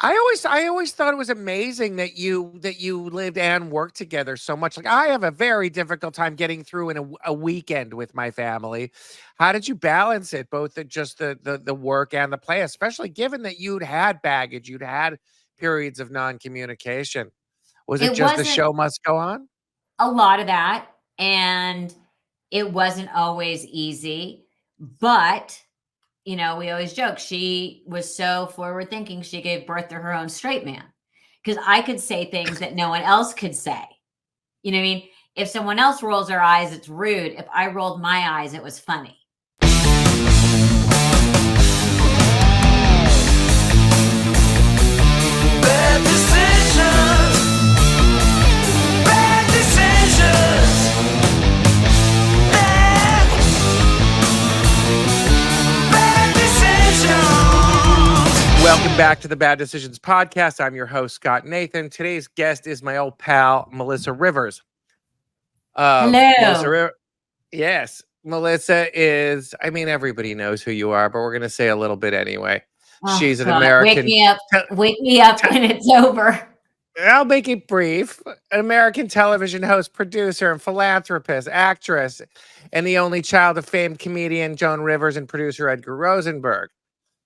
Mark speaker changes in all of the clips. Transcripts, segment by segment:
Speaker 1: I always thought it was amazing that you lived and worked together so much. Like I have a very difficult time getting through in a weekend with my family. How did you balance it, both the work and the play, especially given that you'd had baggage, you'd had periods of non-communication? Was it
Speaker 2: It
Speaker 1: just the
Speaker 2: wasn't
Speaker 1: show must go on?
Speaker 2: a lot of that, and it wasn't always easy, but, we always joke, she was so forward thinking, she gave birth to her own straight man, because I could say things that no one else could say. You know what I mean? If someone else rolls their eyes, it's rude. If I rolled my eyes, it was funny.
Speaker 3: Bad decisions. Bad decisions. Bad decisions.
Speaker 1: Welcome back to the Bad Decisions podcast. I'm your host, Scott Nathan. Today's guest is my old pal, Melissa Rivers. Melissa,
Speaker 2: Hello.
Speaker 1: yes, Melissa is, I mean, everybody knows who you are, but we're going to say a little bit anyway.
Speaker 2: Oh
Speaker 1: She's an
Speaker 2: God. Wake
Speaker 1: American,
Speaker 2: me up. Wake me up when it's over.
Speaker 1: I'll make it brief, an American television host, producer, and philanthropist, actress, and the only child of famed comedian Joan Rivers and producer Edgar Rosenberg.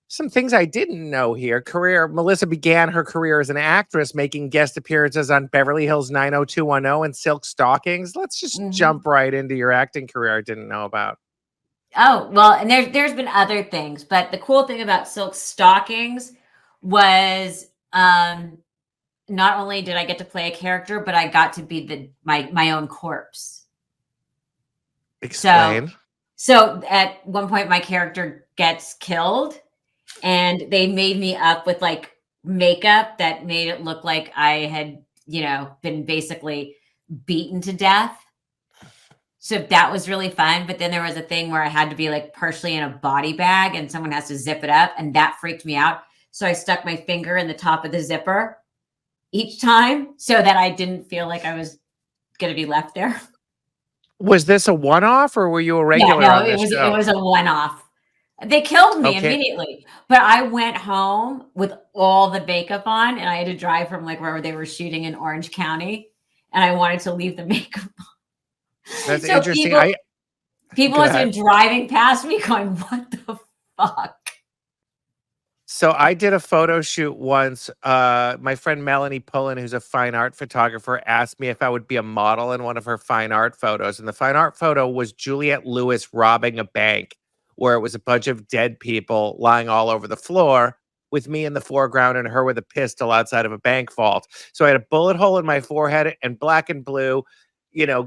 Speaker 1: Some things I didn't know here. Melissa began her career as an actress, making guest appearances on Beverly Hills 90210 and Silk Stockings. Let's just
Speaker 2: Mhm.
Speaker 1: jump right into your acting career I didn't know about.
Speaker 2: Oh, well, and there's been other things, but the cool thing about Silk Stockings was not only did I get to play a character, but I got to be my own corpse. So
Speaker 1: Explain.
Speaker 2: so at one point my character gets killed and they made me up with like makeup that made it look like I had, been basically beaten to death. So that was really fun. But then there was a thing where I had to be like partially in a body bag and someone has to zip it up. And that freaked me out. So I stuck my finger in the top of the zipper each time so that I didn't feel like I was going to be left there.
Speaker 1: Was this a one-off or were you a
Speaker 2: Yeah,
Speaker 1: regular
Speaker 2: no,
Speaker 1: on
Speaker 2: it
Speaker 1: this
Speaker 2: was it
Speaker 1: show?
Speaker 2: was a one-off. They killed me
Speaker 1: Okay.
Speaker 2: immediately, but I went home with all the makeup on, and I had to drive from like wherever they were shooting in Orange County, and I wanted to leave the makeup on.
Speaker 1: That's
Speaker 2: So
Speaker 1: interesting.
Speaker 2: people
Speaker 1: Go
Speaker 2: must
Speaker 1: ahead.
Speaker 2: have been driving past me going, "What the fuck?"
Speaker 1: So I did a photo shoot once. My friend Melanie Pullen, who's a fine art photographer, asked me if I would be a model in one of her fine art photos. And the fine art photo was Juliette Lewis robbing a bank, where it was a bunch of dead people lying all over the floor with me in the foreground and her with a pistol outside of a bank vault. So I had a bullet hole in my forehead and black and blue,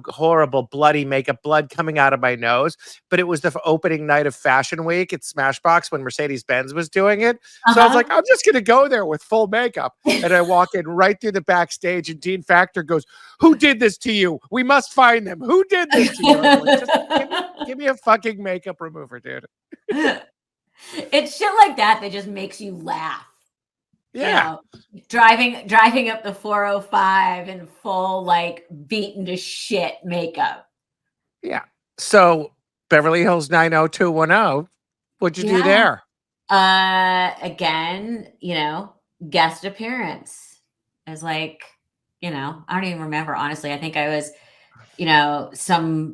Speaker 1: horrible bloody makeup, blood coming out of my nose. But it was the opening night of Fashion Week at Smashbox when Mercedes-Benz was doing it. So I was like,
Speaker 2: Uh-huh.
Speaker 1: I'm just going to go there with full makeup. And I walk in right through the backstage and Dean Factor goes, "Who did this to you? We must find them. Who did this to you?" And I'm like, just give me a fucking makeup remover, dude.
Speaker 2: It's shit like that just makes you laugh. You
Speaker 1: Yeah.
Speaker 2: know, driving up the 405 in full like beaten to shit makeup.
Speaker 1: Yeah. So Beverly Hills 90210, what'd you do
Speaker 2: Yeah.
Speaker 1: there?
Speaker 2: Again, guest appearance. I was like, I don't even remember honestly. I think I was, I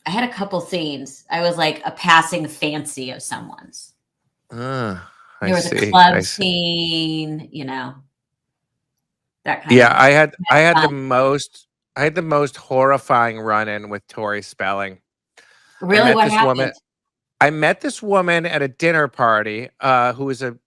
Speaker 2: had a couple scenes. I was like a passing fancy of someone's.
Speaker 1: I
Speaker 2: There was a
Speaker 1: see.
Speaker 2: club
Speaker 1: I see.
Speaker 2: scene, that kind
Speaker 1: Yeah,
Speaker 2: of fun.
Speaker 1: I had the most horrifying run-in with Tori Spelling. I
Speaker 2: Really,
Speaker 1: met
Speaker 2: what
Speaker 1: this woman
Speaker 2: happened?
Speaker 1: I met this woman at a dinner party, who is a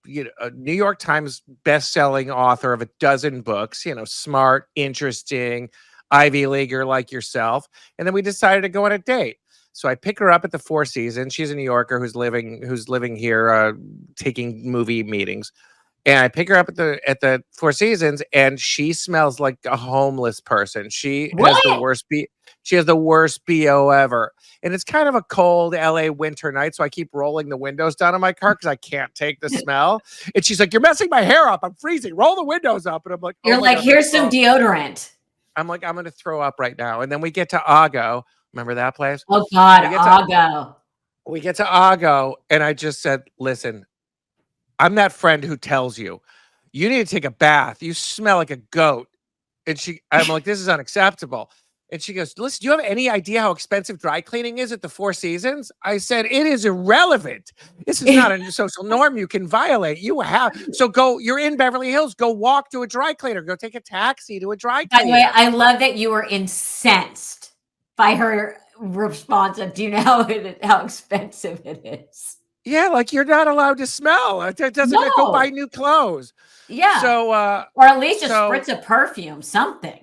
Speaker 1: New York Times best-selling author of a dozen books, smart, interesting, Ivy Leaguer like yourself. And then we decided to go on a date. So I pick her up at the Four Seasons. She's a New Yorker who's living here, taking movie meetings. And I pick her up at the Four Seasons, and she smells like a homeless person.
Speaker 2: What?
Speaker 1: She has the worst BO ever. And it's kind of a cold LA winter night, so I keep rolling the windows down in my car because I can't take the smell. And she's like, "You're messing my hair up. I'm freezing. Roll the windows up." And I'm like, "Oh
Speaker 2: You're
Speaker 1: my
Speaker 2: like,
Speaker 1: God, I'm gonna
Speaker 2: here's some
Speaker 1: throw."
Speaker 2: deodorant.
Speaker 1: I'm like, "I'm gonna throw up right now." And then we get to Ago. Remember that place?
Speaker 2: Oh God,
Speaker 1: We get to
Speaker 2: Aggo.
Speaker 1: we get to Ago, and I just said, "Listen, I'm that friend who tells you, you need to take a bath. You smell like a goat. And I'm like, this is unacceptable. And she goes, listen, do you have any idea how expensive dry cleaning is at the Four Seasons? I said, it is irrelevant. This is not a social norm you can violate. So you're in Beverly Hills, go walk to a dry cleaner, go take a taxi to a dry
Speaker 2: By the way,
Speaker 1: cleaner.
Speaker 2: I love that you were incensed by her response of, do you know how expensive it is?
Speaker 1: Yeah, like you're not allowed to smell. It doesn't go
Speaker 2: No.
Speaker 1: buy new clothes.
Speaker 2: Yeah.
Speaker 1: So
Speaker 2: Or at least just
Speaker 1: so-
Speaker 2: spritz a perfume, something.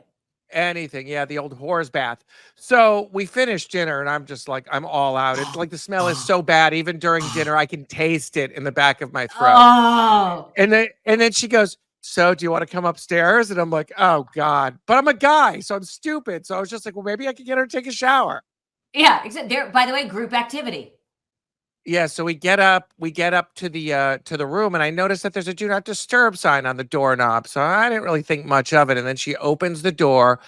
Speaker 1: anything. Yeah, the old whore's bath. So we finished dinner and I'm just like, I'm all out. It's like the smell is so bad. Even during dinner, I can taste it in the back of my throat.
Speaker 2: Oh,
Speaker 1: And then she goes, so do you want to come upstairs? And I'm like, oh God. But I'm a guy, so I'm stupid. So I was just like, well, maybe I could get her to take a shower.
Speaker 2: yeah. There, by the way, group activity.
Speaker 1: Yeah, so we get up to the room, and I noticed that there's a do not disturb sign on the doorknob. So I didn't really think much of it. And then she opens the door,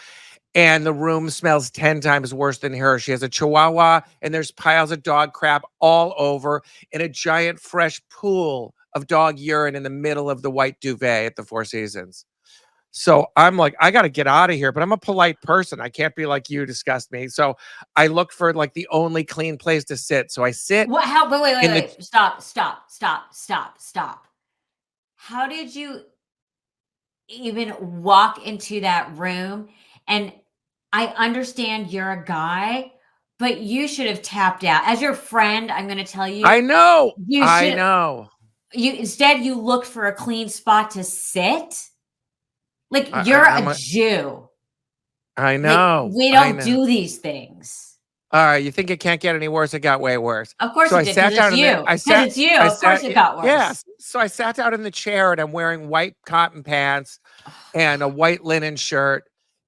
Speaker 1: and the room smells 10 times worse than her. She has a chihuahua, and there's piles of dog crap all over, and a giant fresh pool of dog urine in the middle of the white duvet at the Four Seasons. So I'm like, I got to get out of here, but I'm a polite person. I can't be like you, disgust me. So I look for like the only clean place to sit. So I sit.
Speaker 2: What? How? But wait,
Speaker 1: In the-
Speaker 2: wait. Stop. How did you even walk into that room? And I understand you're a guy, but you should have tapped out. As your friend, I'm going to tell you.
Speaker 1: I know.
Speaker 2: You
Speaker 1: I
Speaker 2: should-
Speaker 1: know.
Speaker 2: Instead you looked for a clean spot to sit. Like
Speaker 1: I-
Speaker 2: you're
Speaker 1: I'm
Speaker 2: a
Speaker 1: a-
Speaker 2: Jew.
Speaker 1: I
Speaker 2: Like,
Speaker 1: know.
Speaker 2: we
Speaker 1: I
Speaker 2: don't
Speaker 1: know.
Speaker 2: do these things.
Speaker 1: All right. You think it can't get any worse? It got way worse.
Speaker 2: Of course
Speaker 1: So
Speaker 2: it
Speaker 1: I
Speaker 2: did,
Speaker 1: sat
Speaker 2: 'cause
Speaker 1: down
Speaker 2: it's
Speaker 1: in
Speaker 2: you.
Speaker 1: the- I
Speaker 2: 'Cause
Speaker 1: sat-
Speaker 2: it's you.
Speaker 1: I
Speaker 2: Of course
Speaker 1: sat-
Speaker 2: it got worse.
Speaker 1: Yes. So I sat down in the chair and I'm wearing white cotton pants and a white linen shirt.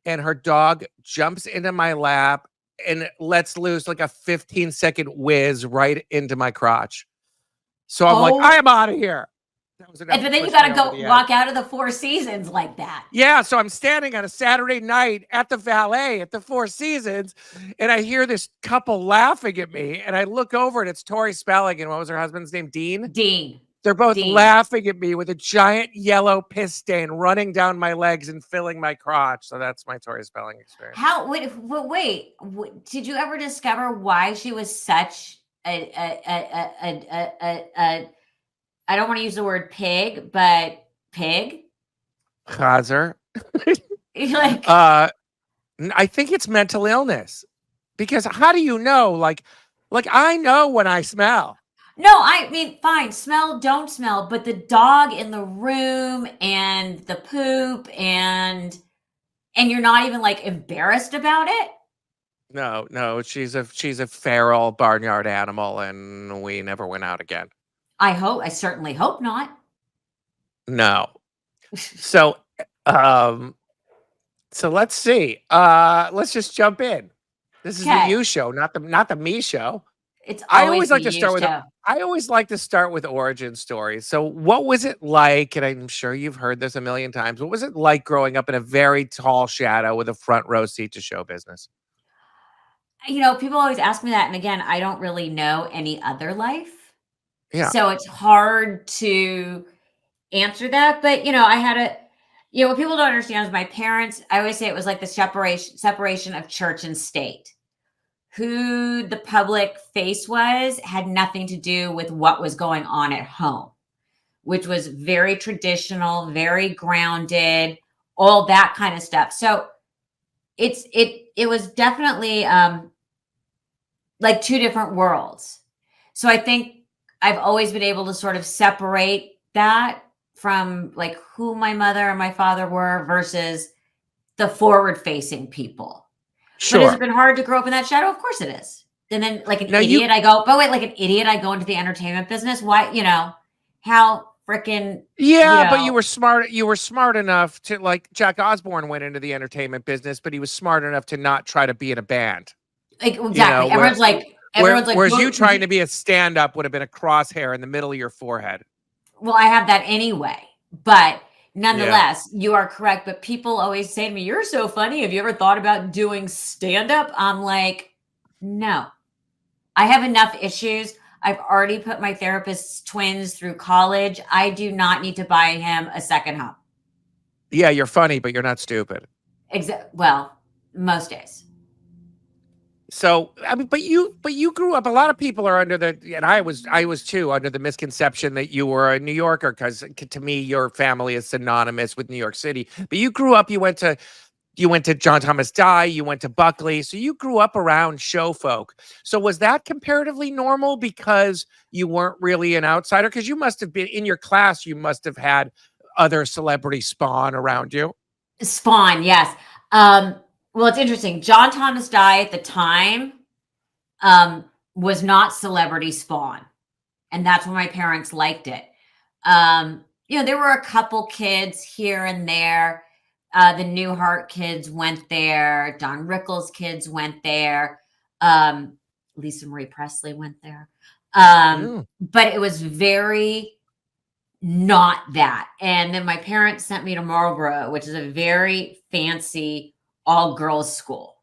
Speaker 1: And her dog jumps into my lap and lets loose like a 15-second whiz right into my crotch. So I'm like,
Speaker 2: Oh.
Speaker 1: I am out of here. That was enough
Speaker 2: But
Speaker 1: to
Speaker 2: then you
Speaker 1: push
Speaker 2: got to
Speaker 1: me
Speaker 2: go
Speaker 1: over the edge.
Speaker 2: walk out of the Four Seasons like that.
Speaker 1: Yeah, so I'm standing on a Saturday night at the Valet at the Four Seasons, and I hear this couple laughing at me, and I look over and it's Tori Spelling, and what was her husband's name? Dean?
Speaker 2: Dean.
Speaker 1: They're both
Speaker 2: Dean.
Speaker 1: laughing at me with a giant yellow piss stain running down my legs and filling my crotch. So that's my Tori Spelling experience.
Speaker 2: How? Wait. Did you ever discover why she was such a I don't want to use the word pig, but pig?
Speaker 1: Chazer.
Speaker 2: Like,
Speaker 1: I think it's mental illness. Because how do you know? Like I know when I smell.
Speaker 2: no, I mean, fine, smell, don't smell, but the dog in the room and the poop and you're not even like embarrassed about it.
Speaker 1: No, she's a feral barnyard animal, and we never went out again.
Speaker 2: I certainly hope not.
Speaker 1: No. So let's see. Let's just jump in. This is the
Speaker 2: Okay.
Speaker 1: you show, not the me show.
Speaker 2: It's
Speaker 1: I always like
Speaker 2: the
Speaker 1: to start
Speaker 2: you
Speaker 1: with
Speaker 2: show.
Speaker 1: I always like to start with origin stories. So what was it like? And I'm sure you've heard this a million times. What was it like growing up in a very tall shadow with a front row seat to show business?
Speaker 2: You know, people always ask me that, and again, I don't really know any other life.
Speaker 1: Yeah.
Speaker 2: So it's hard to answer that. But I had what people don't understand is my parents, I always say it was like the separation of church and state. Who the public face was had nothing to do with what was going on at home, which was very traditional, very grounded, all that kind of stuff. So it was definitely like two different worlds. So I think I've always been able to sort of separate that from like who my mother and my father were versus the forward facing people. But has
Speaker 1: Sure.
Speaker 2: it been hard to grow up in that shadow? Of course it is. And then like an
Speaker 1: Now you-
Speaker 2: idiot, like an idiot, I go into the entertainment business. Why, how freaking
Speaker 1: Yeah, but
Speaker 2: know.
Speaker 1: you were smart. You were smart enough to like Jack Osborne went into the entertainment business, but he was smart enough to not try to be in a band.
Speaker 2: like exactly.
Speaker 1: where-
Speaker 2: Everyone's like,
Speaker 1: Whereas
Speaker 2: "Go-
Speaker 1: you trying to be a stand-up would have been a crosshair in the middle of your forehead.
Speaker 2: Well, I have that anyway. But nonetheless, you are correct. But people always say to me, "You're so funny. Have you ever thought about doing stand-up?" I'm like, no. I have enough issues. I've already put my therapist's twins through college. I do not need to buy him a second home.
Speaker 1: Yeah, you're funny, but you're not stupid.
Speaker 2: Well, most days.
Speaker 1: So I mean, but you grew up. A lot of people are under the, and I was too under the misconception that you were a New Yorker because to me your family is synonymous with New York City. But you grew up. You went to John Thomas Dye. You went to Buckley. So you grew up around show folk. So was that comparatively normal because you weren't really an outsider? Because you must have been in your class. You must have had other celebrity spawn around you.
Speaker 2: Spawn, yes. Well, it's interesting. John Thomas Dye at the time was not celebrity spawn, and that's why my parents liked it. There were a couple kids here and there. The Newhart kids went there. Don Rickles kids went there. Lisa Marie Presley went there.
Speaker 1: Mm.
Speaker 2: But it was very not that. And then my parents sent me to Marlboro, which is a very fancy all girls school.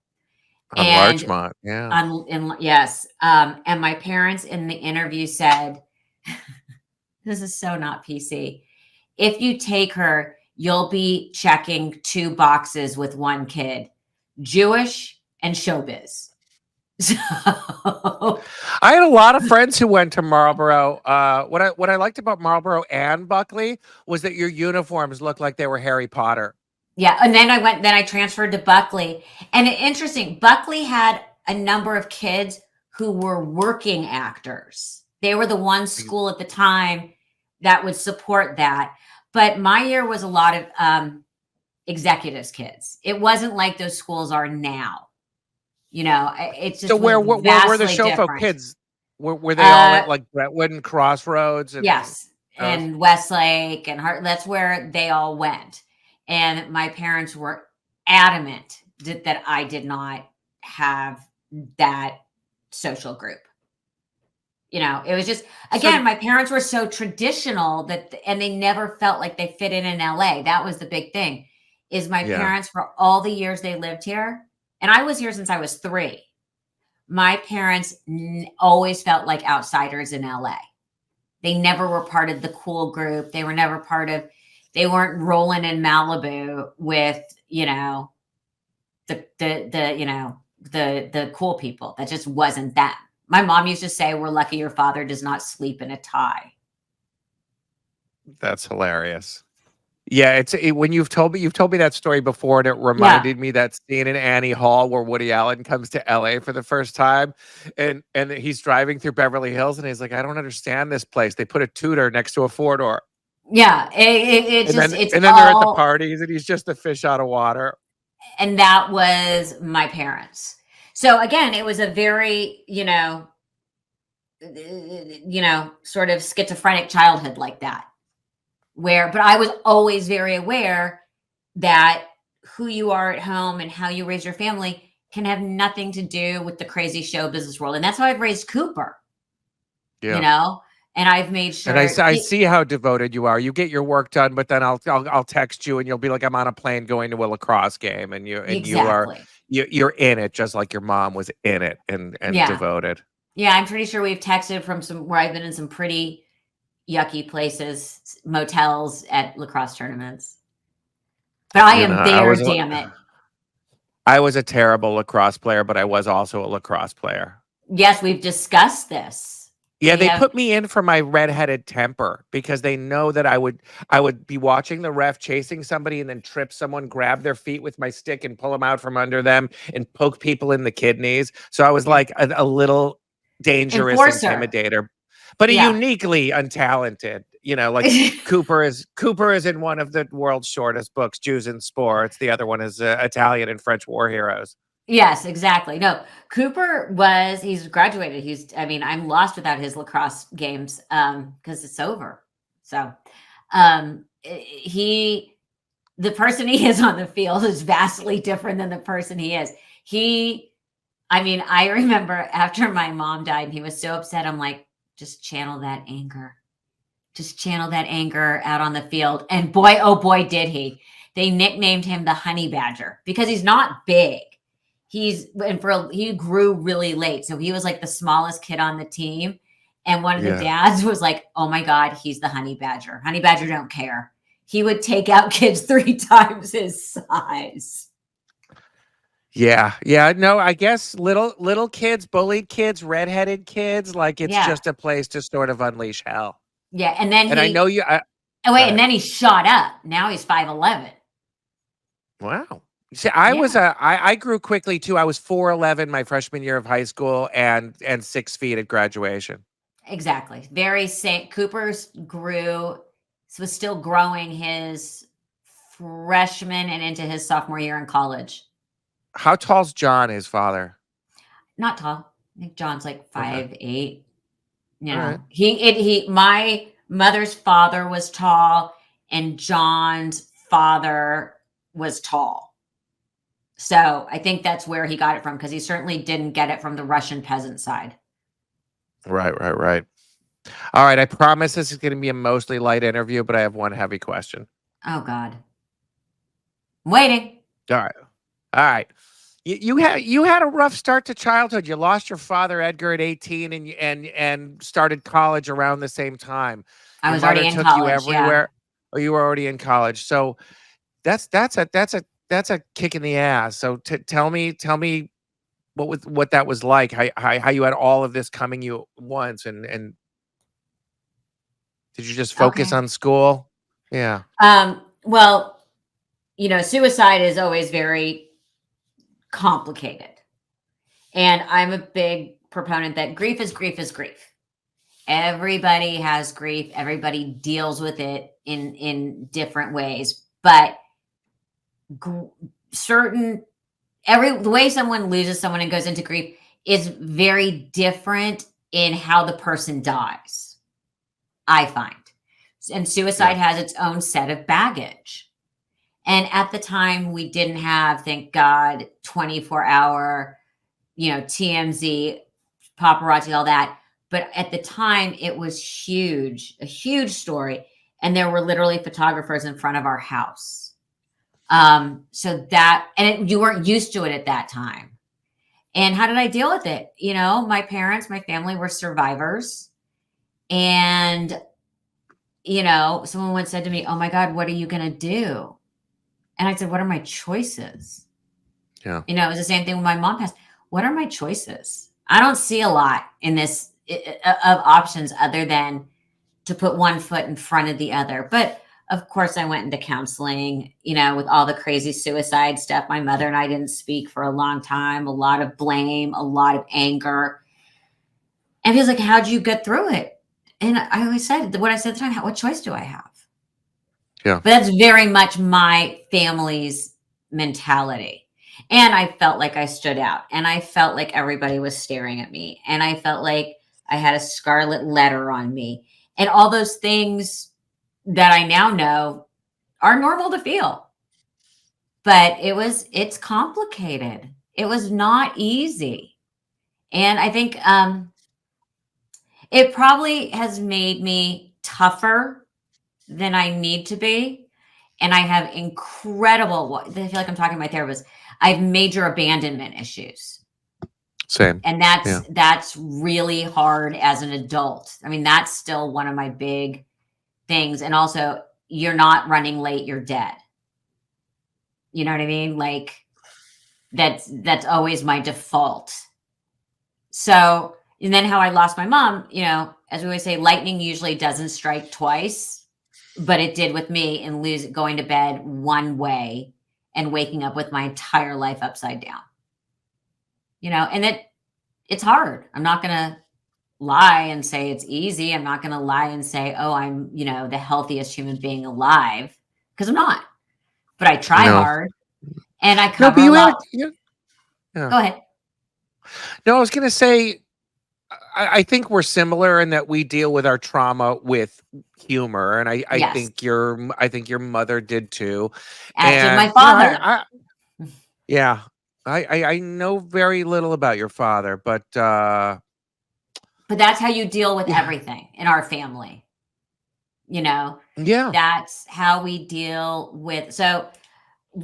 Speaker 1: On
Speaker 2: And
Speaker 1: Larchmont, yeah.
Speaker 2: yes. And my parents in the interview said, this is so not PC. If you take her, you'll be checking 2 boxes with one kid, Jewish and showbiz. So
Speaker 1: I had a lot of friends who went to Marlboro. What I liked about Marlboro and Buckley was that your uniforms looked like they were Harry Potter.
Speaker 2: yeah, and then I transferred to Buckley. And interesting, Buckley had a number of kids who were working actors. They were the one school at the time that would support that. But my year was a lot of executives kids. It wasn't like those schools are now. It's just
Speaker 1: So where
Speaker 2: was
Speaker 1: were the
Speaker 2: vastly
Speaker 1: show folk
Speaker 2: different.
Speaker 1: kids? Were they all at
Speaker 2: Uh,
Speaker 1: like Brentwood and Crossroads? And
Speaker 2: Yes,
Speaker 1: those?
Speaker 2: and Westlake and Hart. That's where they all went. And my parents were adamant that I did not have that social group. It was just, again,
Speaker 1: So
Speaker 2: my parents were so traditional and they never felt like they fit in LA. That was the big thing, is my
Speaker 1: yeah,
Speaker 2: parents, for all the years they lived here, and I was here since I was 3. My parents always felt like outsiders in LA. They never were part of the cool group. They were never they weren't rolling in Malibu with, the cool people. That just wasn't them. My mom used to say, we're lucky your father does not sleep in a tie.
Speaker 1: that's hilarious. Yeah, when you've told me that story before, and it
Speaker 2: Yeah.
Speaker 1: reminded me that scene in Annie Hall where Woody Allen comes to LA for the first time, and he's driving through Beverly Hills, and he's like, I don't understand this place. They put a Tudor next to a 4-door,
Speaker 2: Yeah.
Speaker 1: and then
Speaker 2: It's
Speaker 1: they're at the
Speaker 2: all,
Speaker 1: parties, and he's just a fish out of water.
Speaker 2: and that was my parents. So again, it was a very, sort of schizophrenic childhood like that. But I was always very aware that who you are at home and how you raise your family can have nothing to do with the crazy show business world. And that's how I've raised Cooper,
Speaker 1: Yeah.
Speaker 2: and I've made sure.
Speaker 1: And I see how devoted you are. You get your work done, but then I'll text you, and you'll be like, I'm on a plane going to a lacrosse game, and you're
Speaker 2: Exactly.
Speaker 1: in it just like your mom was in it and
Speaker 2: Yeah.
Speaker 1: devoted.
Speaker 2: Yeah. I'm pretty sure we've texted from where I've been in some pretty yucky places, motels at lacrosse tournaments. But I am there, damn it.
Speaker 1: I was a terrible lacrosse player, but I was also a lacrosse player.
Speaker 2: Yes, we've discussed this.
Speaker 1: Yeah, they
Speaker 2: have-
Speaker 1: put me in for my redheaded temper because they know that I would be watching the ref chasing somebody and then trip someone, grab their feet with my stick and pull them out from under them and poke people in the kidneys. So I was like a little dangerous
Speaker 2: Enforcer.
Speaker 1: intimidator, but a
Speaker 2: Yeah.
Speaker 1: uniquely untalented. Like Cooper is in one of the world's shortest books, Jews in Sports. The other one is Italian and French war heroes.
Speaker 2: Yes, exactly. No, Cooper he's graduated. I'm lost without his lacrosse games because it's over. So the person he is on the field is vastly different than the person he is. I remember after my mom died and he was so upset, I'm like, just channel that anger. Just channel that anger out on the field. And boy, oh boy, did he. They nicknamed him the Honey Badger because he's not big. He grew really late. So he was like the smallest kid on the team. And one of the
Speaker 1: Yeah.
Speaker 2: dads was like, oh my God, he's the honey badger. Honey badger don't care. He would take out kids 3 times his size.
Speaker 1: Yeah. Yeah. No, I guess little kids, bullied kids, redheaded kids, like it's
Speaker 2: Yeah.
Speaker 1: just a place to sort of unleash hell.
Speaker 2: Yeah. And then
Speaker 1: And I know
Speaker 2: he,
Speaker 1: you.
Speaker 2: oh
Speaker 1: Go
Speaker 2: wait,
Speaker 1: ahead.
Speaker 2: and then he shot up. Now he's 5'11".
Speaker 1: Wow. See, I was
Speaker 2: Yeah.
Speaker 1: I grew quickly too. I was 4'11" my freshman year of high school and 6 feet at graduation.
Speaker 2: Exactly. Very same. Cooper's was still growing his freshman and into his sophomore year in college.
Speaker 1: How tall's John, his father?
Speaker 2: Not tall. I think John's like
Speaker 1: Okay.
Speaker 2: 5'8". You
Speaker 1: All
Speaker 2: know,
Speaker 1: right.
Speaker 2: my mother's father was tall, and John's father was tall. So I think that's where he got it from, because he certainly didn't get it from the Russian peasant side.
Speaker 1: Right, right, right. All right. I promise this is going to be a mostly light interview, but I have one heavy question.
Speaker 2: Oh God. I'm waiting.
Speaker 1: All right. All right. You had a rough start to childhood. You lost your father Edgar at 18 and started college around the same time.
Speaker 2: I
Speaker 1: Your
Speaker 2: was
Speaker 1: mother
Speaker 2: already in
Speaker 1: took you
Speaker 2: college. Yeah.
Speaker 1: everywhere. Or you were already in college. So that's a kick in the ass. So tell me what that was like. How you had all of this coming you at once and did you just focus
Speaker 2: Okay.
Speaker 1: on school? Yeah.
Speaker 2: Well, suicide is always very complicated. And I'm a big proponent that grief is grief is grief. Everybody has grief. Everybody deals with it in different ways. But the way someone loses someone and goes into grief is very different in how the person dies, I find. And suicide has its own set of baggage. And at the time, we didn't have, thank God, 24-hour, TMZ, paparazzi, all that. But at the time, it was huge, a huge story. And there were literally photographers in front of our house. You weren't used to it at that time. And how did I deal with it? My parents, my family were survivors. And, someone once said to me, oh my God, what are you going to do? And I said, what are my choices?
Speaker 1: Yeah.
Speaker 2: It was the same thing when my mom passed. What are my choices? I don't see a lot in this of options other than to put one foot in front of the other. But of course, I went into counseling, with all the crazy suicide stuff. My mother and I didn't speak for a long time, a lot of blame, a lot of anger. And he was like, how'd you get through it? And I always said what I said at the time, what choice do I have?
Speaker 1: Yeah.
Speaker 2: But that's very much my family's mentality. And I felt like I stood out, and I felt like everybody was staring at me, and I felt like I had a scarlet letter on me, and all those things that I now know are normal to feel. But it's complicated. It was not easy. And I think it probably has made me tougher than I need to be. And I have I feel like I'm talking to my therapist. I have major abandonment issues.
Speaker 1: Same.
Speaker 2: And
Speaker 1: Yeah.
Speaker 2: that's really hard as an adult. I mean, that's still one of my big things. And also, you're not running late, you're dead. You know what I mean? Like that's always my default. So, and then how I lost my mom, as we always say, lightning usually doesn't strike twice, but it did with me in going to bed one way and waking up with my entire life upside down. And it's hard. I'm not going to lie and say it's easy. I'm not going to lie and say, oh, I'm, the healthiest human being alive, because I'm not. But I try
Speaker 1: No.
Speaker 2: hard, and I
Speaker 1: No,
Speaker 2: cover
Speaker 1: but
Speaker 2: a
Speaker 1: you
Speaker 2: lot.
Speaker 1: yeah.
Speaker 2: Go ahead.
Speaker 1: No, I was going to say, I think we're similar in that we deal with our trauma with humor, and I
Speaker 2: Yes.
Speaker 1: think your mother did too.
Speaker 2: As did my
Speaker 1: And
Speaker 2: father.
Speaker 1: I know very little about your father, but
Speaker 2: But that's how you deal with
Speaker 1: yeah,
Speaker 2: everything in our family.
Speaker 1: yeah,
Speaker 2: That's how we deal with. So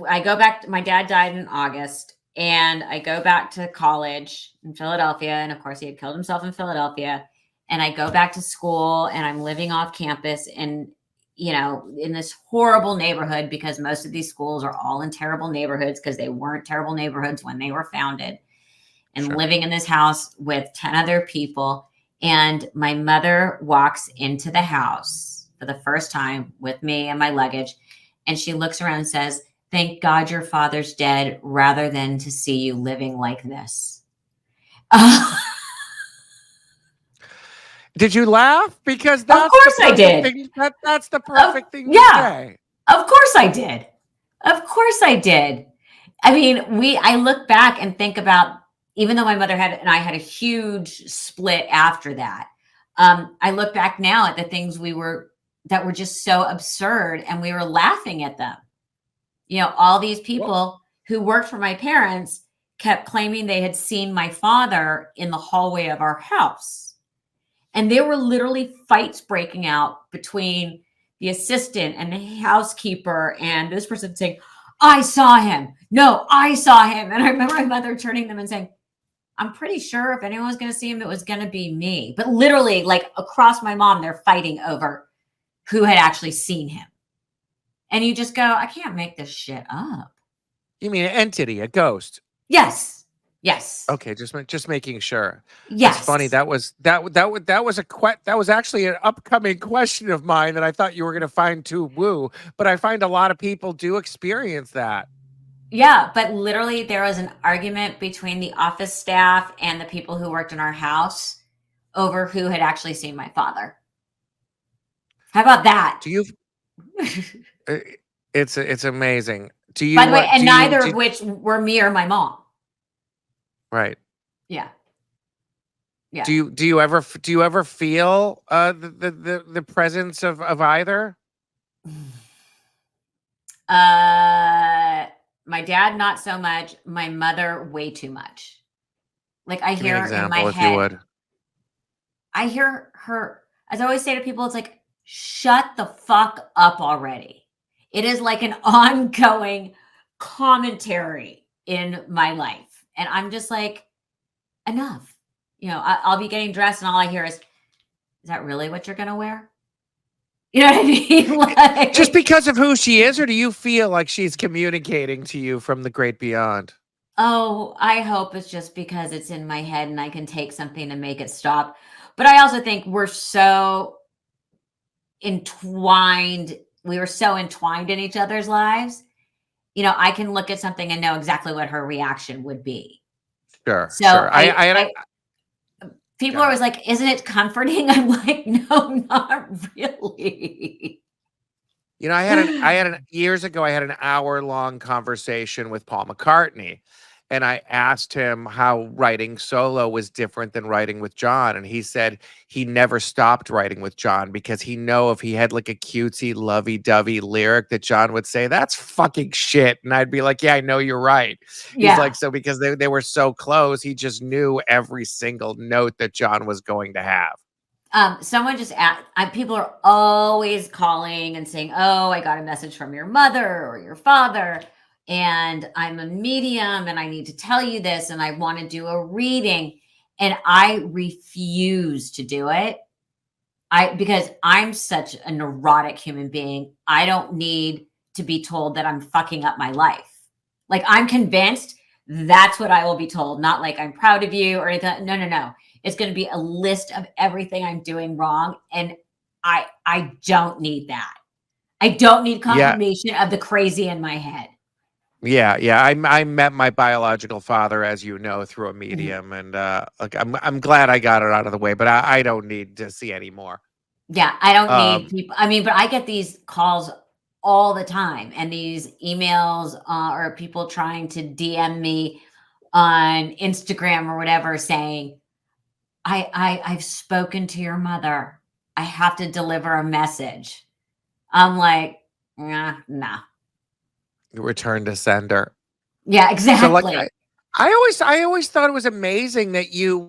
Speaker 2: I go back. My dad died in August, and I go back to college in Philadelphia. And of course, he had killed himself in Philadelphia. and I go back to school and I'm living off campus and, in this horrible neighborhood, because most of these schools are all in terrible neighborhoods because they weren't terrible neighborhoods when they were founded, and
Speaker 1: Sure.
Speaker 2: living in this house with 10 other people. And my mother walks into the house for the first time with me and my luggage. And she looks around and says, "Thank God your father's dead rather than to see you living like this."
Speaker 1: Did you laugh? Because that's
Speaker 2: course
Speaker 1: the
Speaker 2: I
Speaker 1: perfect
Speaker 2: did.
Speaker 1: thing. That's the perfect thing to
Speaker 2: yeah.
Speaker 1: say.
Speaker 2: Of course I did. Of course I did. I mean, I look back and think about, even though my mother and I had a huge split after that. I look back now at the things that were just so absurd, and we were laughing at them. All these people who worked for my parents kept claiming they had seen my father in the hallway of our house. And there were literally fights breaking out between the assistant and the housekeeper, and this person saying, "I saw him. No, I saw him." And I remember my mother turning to them and saying, "I'm pretty sure if anyone was going to see him, it was going to be me." But literally, like across my mom, they're fighting over who had actually seen him. And you just go, I can't make this shit up.
Speaker 1: You mean an entity, a ghost?
Speaker 2: Yes. Yes.
Speaker 1: Okay, just making sure.
Speaker 2: Yes.
Speaker 1: It's funny. That was actually an upcoming question of mine that I thought you were going to find too woo, but I find a lot of people do experience that.
Speaker 2: Yeah, but literally there was an argument between the office staff and the people who worked in our house over who had actually seen my father. How about that?
Speaker 1: Do you? It's amazing. Do you?
Speaker 2: By the way, and neither of which were me or my mom.
Speaker 1: Right.
Speaker 2: Yeah. Yeah.
Speaker 1: Do you ever feel the presence of either?
Speaker 2: My dad, not so much. My mother, way too much. Like I
Speaker 1: Give me
Speaker 2: hear
Speaker 1: an
Speaker 2: her in
Speaker 1: example,
Speaker 2: my
Speaker 1: if
Speaker 2: head.
Speaker 1: you would.
Speaker 2: I hear her, as I always say to people, it's like, shut the fuck up already. It is like an ongoing commentary in my life. And I'm just like, enough. I'll be getting dressed and all I hear is that really what you're going to wear? You know what I mean? Like,
Speaker 1: just because of who she is, or do you feel like she's communicating to you from the great beyond?
Speaker 2: Oh, I hope it's just because it's in my head and I can take something to make it stop. But I also think we're so entwined. We were so entwined in each other's lives. I can look at something and know exactly what her reaction would be.
Speaker 1: Sure.
Speaker 2: So
Speaker 1: sure.
Speaker 2: People are always like, "Isn't it comforting?" I'm like, "No, not really."
Speaker 1: I had years ago, I had an hour-long conversation with Paul McCartney, and I asked him how writing solo was different than writing with John, and he said he never stopped writing with John because he know if he had like a cutesy, lovey-dovey lyric that John would say, "That's fucking shit," and I'd be like, "Yeah, I know, you're right."
Speaker 2: Yeah.
Speaker 1: He's like, so because they were so close, he just knew every single note that John was going to have.
Speaker 2: Someone just asked, people are always calling and saying, "Oh, I got a message from your mother or your father, and I'm a medium and I need to tell you this, and I want to do a reading." And I refuse to do it. Because I'm such a neurotic human being. I don't need to be told that I'm fucking up my life. Like, I'm convinced that's what I will be told. Not like, "I'm proud of you," or anything. No. It's going to be a list of everything I'm doing wrong. And I don't need that. I don't need confirmation of the crazy in my head.
Speaker 1: Yeah. I met my biological father, as you know, through a medium, and I'm glad I got it out of the way. But I don't need to see any more.
Speaker 2: Yeah, I don't need people. I mean, but I get these calls all the time, and these emails, or people trying to DM me on Instagram or whatever, saying, I've spoken to your mother. I have to deliver a message." I'm like, nah.
Speaker 1: Return to sender.
Speaker 2: Yeah, exactly.
Speaker 1: So like I always thought it was amazing that you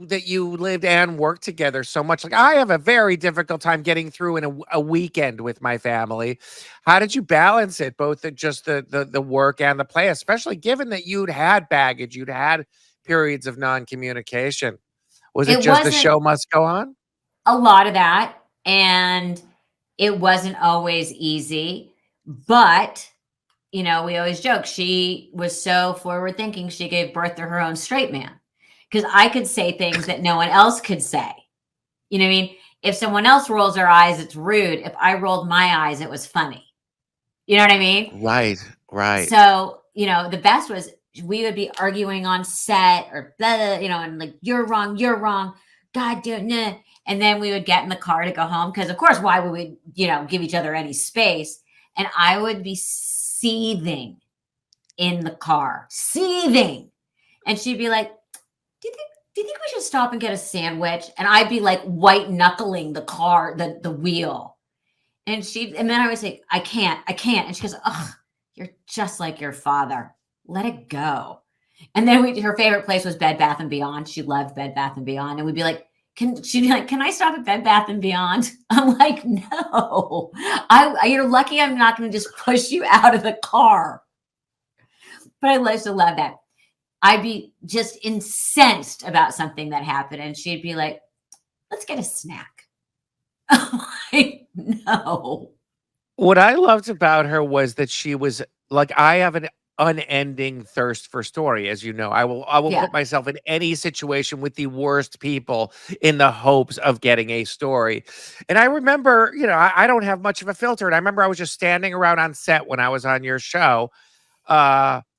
Speaker 1: lived and worked together so much. Like I have a very difficult time getting through in a weekend with my family. How did you balance it, both just the work and the play, especially given that you'd had baggage, you'd had periods of non-communication? Was it just the show must go on?
Speaker 2: a lot of that. And it wasn't always easy, but we always joke she was so forward thinking she gave birth to her own straight man, because I could say things that no one else could say. You know what I mean? If someone else rolls their eyes, it's rude. If I rolled my eyes, it was funny. You know what I mean?
Speaker 1: Right, right.
Speaker 2: So, the best was we would be arguing on set or blah, blah, and like, you're wrong, God damn it. And then we would get in the car to go home. Cause of course, why would we, give each other any space? And I would be seething in the car, seething. And she'd be like, do you think we should stop and get a sandwich? And I'd be like white knuckling the car, the wheel. And then I would say, I can't. And she goes, ugh, you're just like your father. Let it go. And then her favorite place was Bed Bath & Beyond. She loved Bed Bath & Beyond. And we'd be like, she'd be like, can I stop at Bed Bath & Beyond? I'm like, no, you're lucky I'm not going to just push you out of the car. But I used to love that. I'd be just incensed about something that happened. And she'd be like, let's get a snack. I'm like, no.
Speaker 1: What I loved about her was that she was like, I have an unending thirst for story, as you know. I will
Speaker 2: Yeah.
Speaker 1: put myself in any situation with the worst people in the hopes of getting a story. And I remember, I don't have much of a filter. And I remember I was just standing around on set when I was on your show.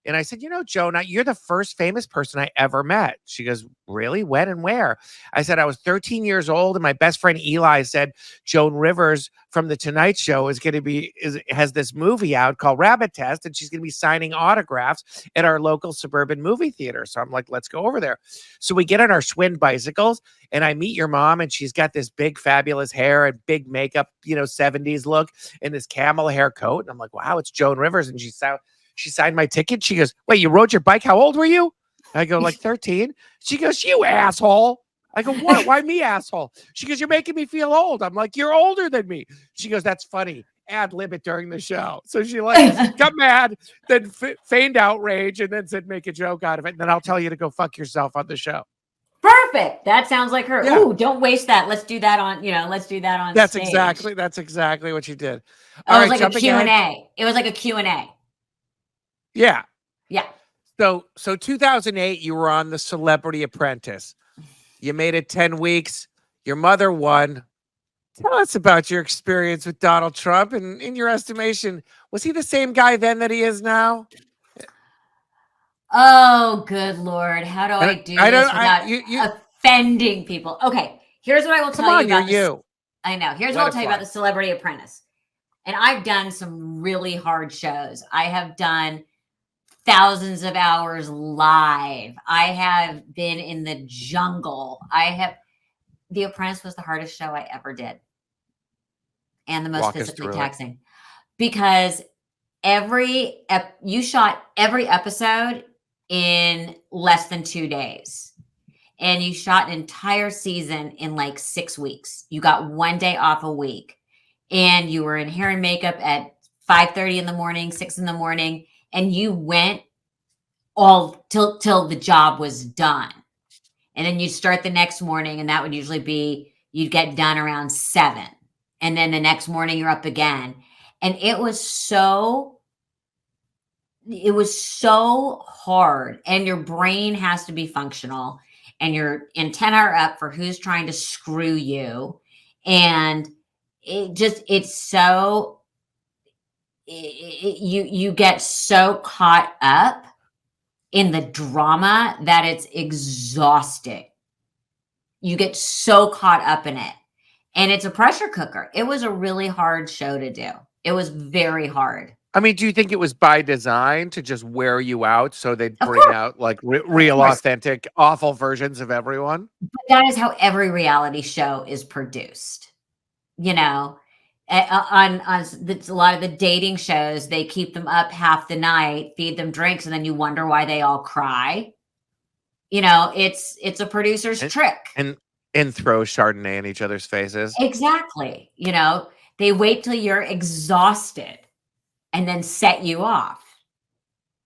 Speaker 1: And I said, Jonah, you're the first famous person I ever met. She goes, really? When and where? I said, I was 13 years old. And my best friend Eli said, Joan Rivers from The Tonight Show has this movie out called Rabbit Test. And she's going to be signing autographs at our local suburban movie theater. So I'm like, let's go over there. So we get on our Schwinn bicycles and I meet your mom, and she's got this big, fabulous hair and big makeup, 70s look, and this camel hair coat. And I'm like, wow, it's Joan Rivers. And she signed my ticket. She goes, wait, you rode your bike? How old were you? I go, like 13. She goes, you asshole. I go, what? Why me, asshole? She goes, you're making me feel old. I'm like, you're older than me. She goes, that's funny. Ad lib it during the show. So she got mad, then feigned outrage, and then said, make a joke out of it. And then I'll tell you to go fuck yourself on the show.
Speaker 2: Perfect. That sounds like her.
Speaker 1: Yeah.
Speaker 2: Ooh, don't waste that. Let's do that on
Speaker 1: That's
Speaker 2: stage.
Speaker 1: exactly what you did.
Speaker 2: It was like a Q&A. It was like a Q&A.
Speaker 1: Yeah.
Speaker 2: Yeah.
Speaker 1: So 2008, you were on The Celebrity Apprentice. You made it 10 weeks. Your mother won. Tell us about your experience with Donald Trump. And in your estimation, was he the same guy then that he is now?
Speaker 2: Oh, good Lord. How do I do this without offending people? Okay. Here's what I will tell you about
Speaker 1: you.
Speaker 2: I know. Here's what I'll tell you about The Celebrity Apprentice. And I've done some really hard shows. I have done thousands of hours live. I have been in the jungle. The Apprentice was the hardest show I ever did. And the most physically taxing. Because you shot every episode in less than 2 days. And you shot an entire season in like 6 weeks. You got 1 day off a week. And you were in hair and makeup at 5:30 in the morning, 6 in the morning. And you went all till the job was done. And then you'd start the next morning, and that would usually be, you'd get done around 7. And then the next morning you're up again. And it was so hard. And your brain has to be functional. And your antenna are up for who's trying to screw you. And you get so caught up in the drama that it's exhausting. You get so caught up in it. And it's a pressure cooker. It was a really hard show to do. It was very hard.
Speaker 1: I mean, do you think it was by design to just wear you out so they'd bring out like real, authentic, awful versions of everyone?
Speaker 2: But that is how every reality show is produced. On a lot of the dating shows, they keep them up half the night, feed them drinks, and then you wonder why they all cry. It's a producer's trick.
Speaker 1: And throw Chardonnay in each other's faces.
Speaker 2: Exactly. They wait till you're exhausted and then set you off.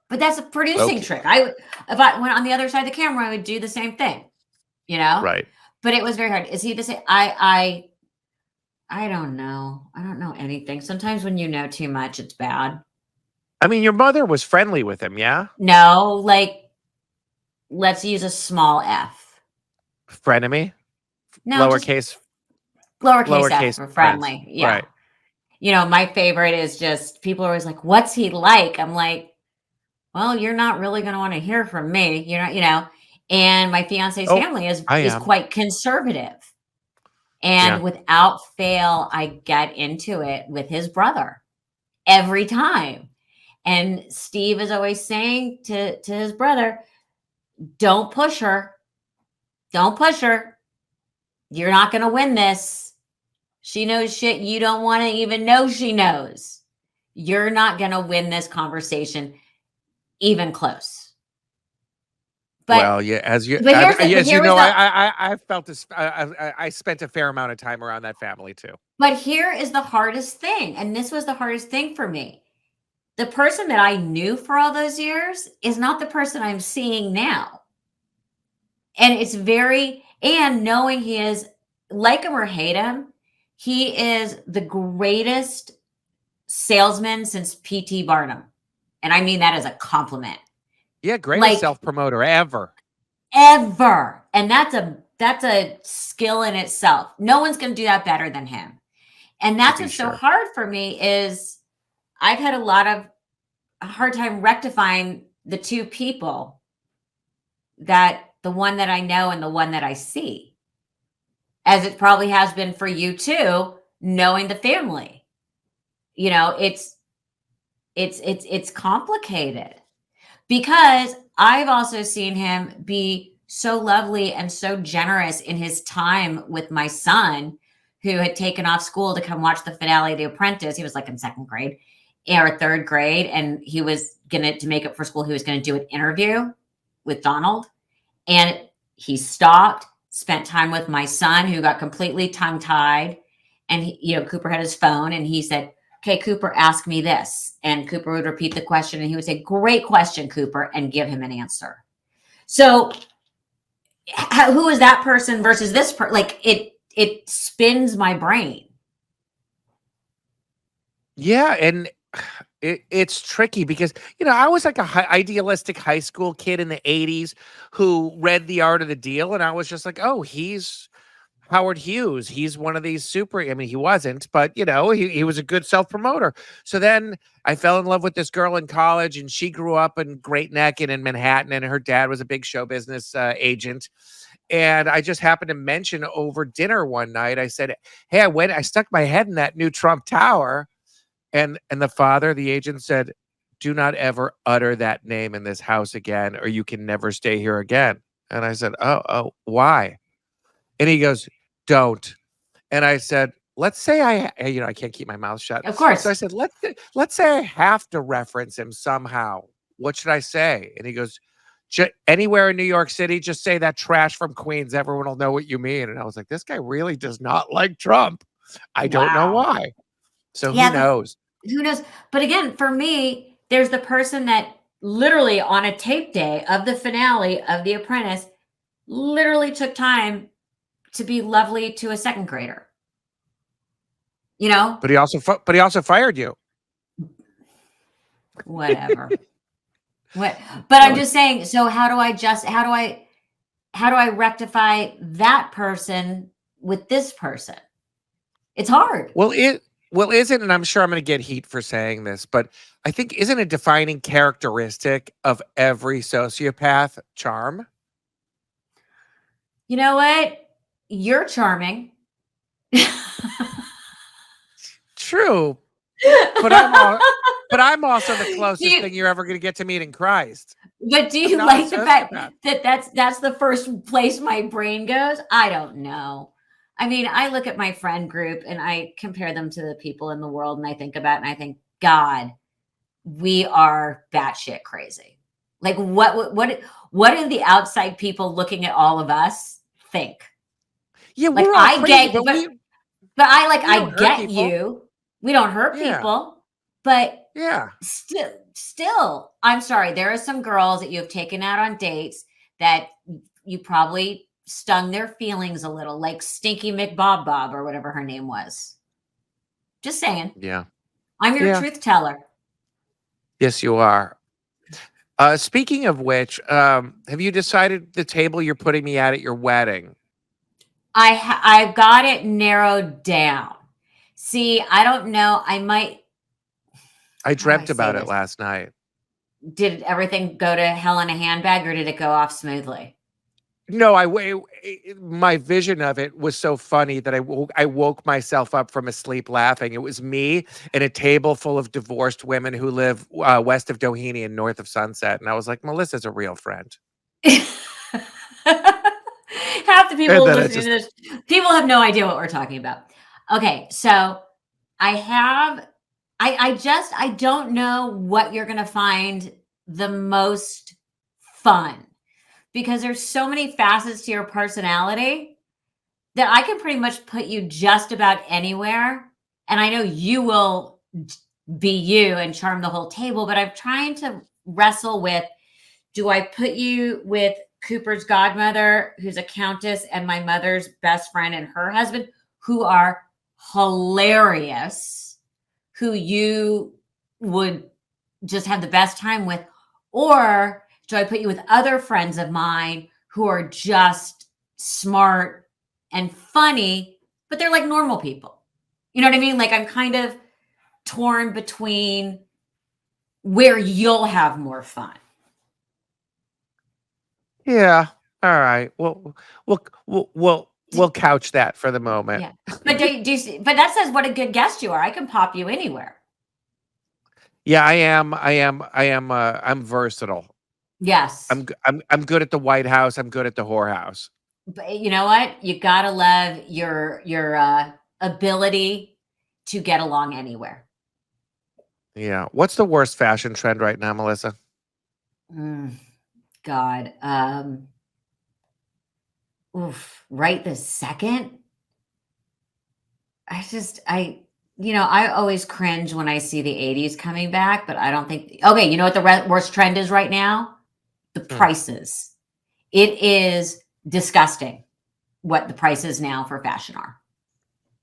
Speaker 2: But that's a producing trick. If I went on the other side of the camera, I would do the same thing.
Speaker 1: Right.
Speaker 2: but it was very hard. Is he the same? I don't know. I don't know anything. Sometimes when you know too much, it's bad.
Speaker 1: I mean, your mother was friendly with him, yeah?
Speaker 2: No, like let's use a small f.
Speaker 1: Frenemy,
Speaker 2: No, just
Speaker 1: lowercase
Speaker 2: lowercase f
Speaker 1: lowercase
Speaker 2: for
Speaker 1: friends,
Speaker 2: friendly. Yeah.
Speaker 1: right?
Speaker 2: My favorite is just people are always like, "What's he like?" I'm like, "Well, you're not really going to want to hear from me." And my fiance's
Speaker 1: Oh,
Speaker 2: family is
Speaker 1: I
Speaker 2: is
Speaker 1: am.
Speaker 2: quite conservative.
Speaker 1: Yeah.
Speaker 2: And without fail, I get into it with his brother every time. And Steve is always saying to his brother, "Don't push her. Don't push her. You're not going to win this. She knows shit you don't want to even know she knows. You're not going to win this conversation even close." But
Speaker 1: Well, yeah,
Speaker 2: but
Speaker 1: as you
Speaker 2: here was
Speaker 1: know,
Speaker 2: the
Speaker 1: I felt this. I spent a fair amount of time around that family too.
Speaker 2: but here is the hardest thing, and this was the hardest thing for me. The person that I knew for all those years is not the person I'm seeing now. And knowing he is, like him or hate him, he is the greatest salesman since P.T. Barnum. And I mean that as a compliment.
Speaker 1: Yeah, greatest
Speaker 2: Like
Speaker 1: self promoter ever.
Speaker 2: ever. And that's a skill in itself. No one's going to do that better than him. And
Speaker 1: To
Speaker 2: that's
Speaker 1: be
Speaker 2: what's so
Speaker 1: sure.
Speaker 2: hard for me is I've had a hard time rectifying the two people, that the one that I know and the one that I see, as it probably has been for you too, knowing the family. It's complicated because I've also seen him be so lovely and so generous in his time with my son, who had taken off school to come watch the finale of The Apprentice. He was like in second grade or third grade, and he was to make up for school, he was going to do an interview with Donald. And he stopped, spent time with my son, who got completely tongue tied. And Cooper had his phone, and he said, "Okay, Cooper, ask me this." And Cooper would repeat the question, and he would say, "Great question, Cooper," and give him an answer. So who is that person versus this person? Like it spins my brain.
Speaker 1: Yeah, and it's tricky because I was like a idealistic high school kid in the '80s who read The Art of the Deal, and I was just like, oh, he's Howard Hughes. He's one of these super. I mean, he wasn't, but he was a good self promoter. So then I fell in love with this girl in college, and she grew up in Great Neck and in Manhattan, and her dad was a big show business agent. And I just happened to mention over dinner one night, I said, "Hey, I stuck my head in that new Trump Tower." And the father, the agent, said, "Do not ever utter that name in this house again, or you can never stay here again." And I said, "Oh, why?" And he goes, "Don't." And I said, "Let's say I can't keep my mouth shut."
Speaker 2: Of course.
Speaker 1: So I said, let's say I have to reference him somehow. What should I say?" And he goes, "Anywhere in New York City, just say that trash from Queens. Everyone will know what you mean." And I was like, this guy really does not like Trump. I don't know
Speaker 2: Wow.
Speaker 1: why. So who
Speaker 2: Yeah,
Speaker 1: knows?
Speaker 2: who knows? But again, for me, there's the person that literally on a tape day of the finale of The Apprentice literally took time to be lovely to a second grader.
Speaker 1: But he also fired you.
Speaker 2: Whatever. What? But I'm
Speaker 1: No,
Speaker 2: just saying, so how do I rectify that person with this person? It's hard.
Speaker 1: isn't, and I'm sure I'm going to get heat for saying this, but I think isn't a defining characteristic of every sociopath charm?
Speaker 2: You know what? You're charming.
Speaker 1: True, but I'm also the
Speaker 2: Do
Speaker 1: closest
Speaker 2: you,
Speaker 1: thing you're ever going to get to meeting Christ.
Speaker 2: but do
Speaker 1: I'm
Speaker 2: you
Speaker 1: not a
Speaker 2: like the fact
Speaker 1: sociopath.
Speaker 2: that that's the first place my brain goes? I don't know. I mean, I look at my friend group and I compare them to the people in the world, and I think about it and I think, God, we are batshit crazy. Like what do the outside people looking at all of us think?
Speaker 1: Yeah,
Speaker 2: Like
Speaker 1: we're all
Speaker 2: I
Speaker 1: crazy,
Speaker 2: get,
Speaker 1: but
Speaker 2: but
Speaker 1: we
Speaker 2: I
Speaker 1: don't hurt
Speaker 2: get
Speaker 1: people.
Speaker 2: you. We don't hurt
Speaker 1: Yeah,
Speaker 2: people, but
Speaker 1: yeah.
Speaker 2: still, I'm sorry. There are some girls that you have taken out on dates that you probably stung their feelings a little, like Stinky McBob Bob or whatever her name was. Just saying.
Speaker 1: Yeah.
Speaker 2: I'm your
Speaker 1: Yeah.
Speaker 2: truth teller.
Speaker 1: Yes, you are. Speaking of which, have you decided the table you're putting me at your wedding?
Speaker 2: I've got it narrowed down. See, I don't know. I might.
Speaker 1: I
Speaker 2: How do I
Speaker 1: dreamt
Speaker 2: say
Speaker 1: about it
Speaker 2: this?
Speaker 1: last night.
Speaker 2: Did everything go to hell in a handbag, or did it go off smoothly?
Speaker 1: No, my vision of it was so funny that I woke myself up from a sleep laughing. It was me and a table full of divorced women who live west of Doheny and north of Sunset, and I was like, Melissa's a real friend.
Speaker 2: Half the
Speaker 1: And
Speaker 2: people
Speaker 1: then I
Speaker 2: listening
Speaker 1: just
Speaker 2: to this, people have no idea what we're talking about. Okay, so I have, I don't know what you're gonna find the most fun because there's so many facets to your personality that I can pretty much put you just about anywhere. And I know you will be you and charm the whole table, but I'm trying to wrestle with, do I put you with Cooper's godmother, who's a countess, and my mother's best friend and her husband, who are hilarious, who you would just have the best time with? Or do I put you with other friends of mine who are just smart and funny, but they're like normal people? You know what I mean? Like I'm kind of torn between where you'll have more fun.
Speaker 1: yeah. All right. We'll couch that for the moment.
Speaker 2: Yeah. But do you see, but that says what a good guest you are. I can pop you anywhere.
Speaker 1: Yeah, I am. I'm versatile.
Speaker 2: Yes.
Speaker 1: I'm good at the White House. I'm good at the whorehouse.
Speaker 2: But you know what? You gotta love your ability to get along anywhere.
Speaker 1: Yeah. What's the worst fashion trend right now, Melissa?
Speaker 2: Mm, God. Oof, right this second. I always cringe when I see the 80s coming back, but I don't think, okay, you know what the worst trend is right now? The
Speaker 1: Hmm.
Speaker 2: prices. It is disgusting what the prices now for fashion are.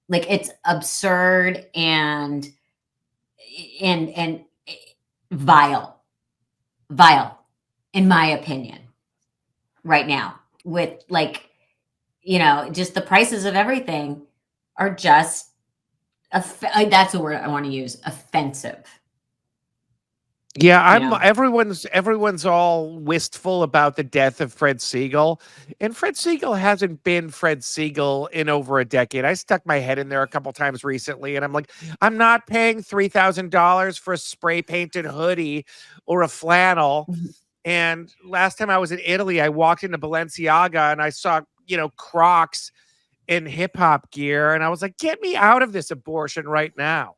Speaker 2: Like it's absurd and vile, vile, in my opinion, right now. With like, just the prices of everything are just that's the word I want to use, offensive.
Speaker 1: Yeah,
Speaker 2: You
Speaker 1: I'm
Speaker 2: know,
Speaker 1: everyone's all wistful about the death of Fred Siegel. And Fred Siegel hasn't been Fred Siegel in over a decade. I stuck my head in there a couple times recently and I'm like, I'm not paying $3,000 for a spray painted hoodie or a flannel.
Speaker 2: Mhm.
Speaker 1: And last time I was in Italy, I walked into Balenciaga and I saw, Crocs in hip hop gear. And I was like, get me out of this abortion right now.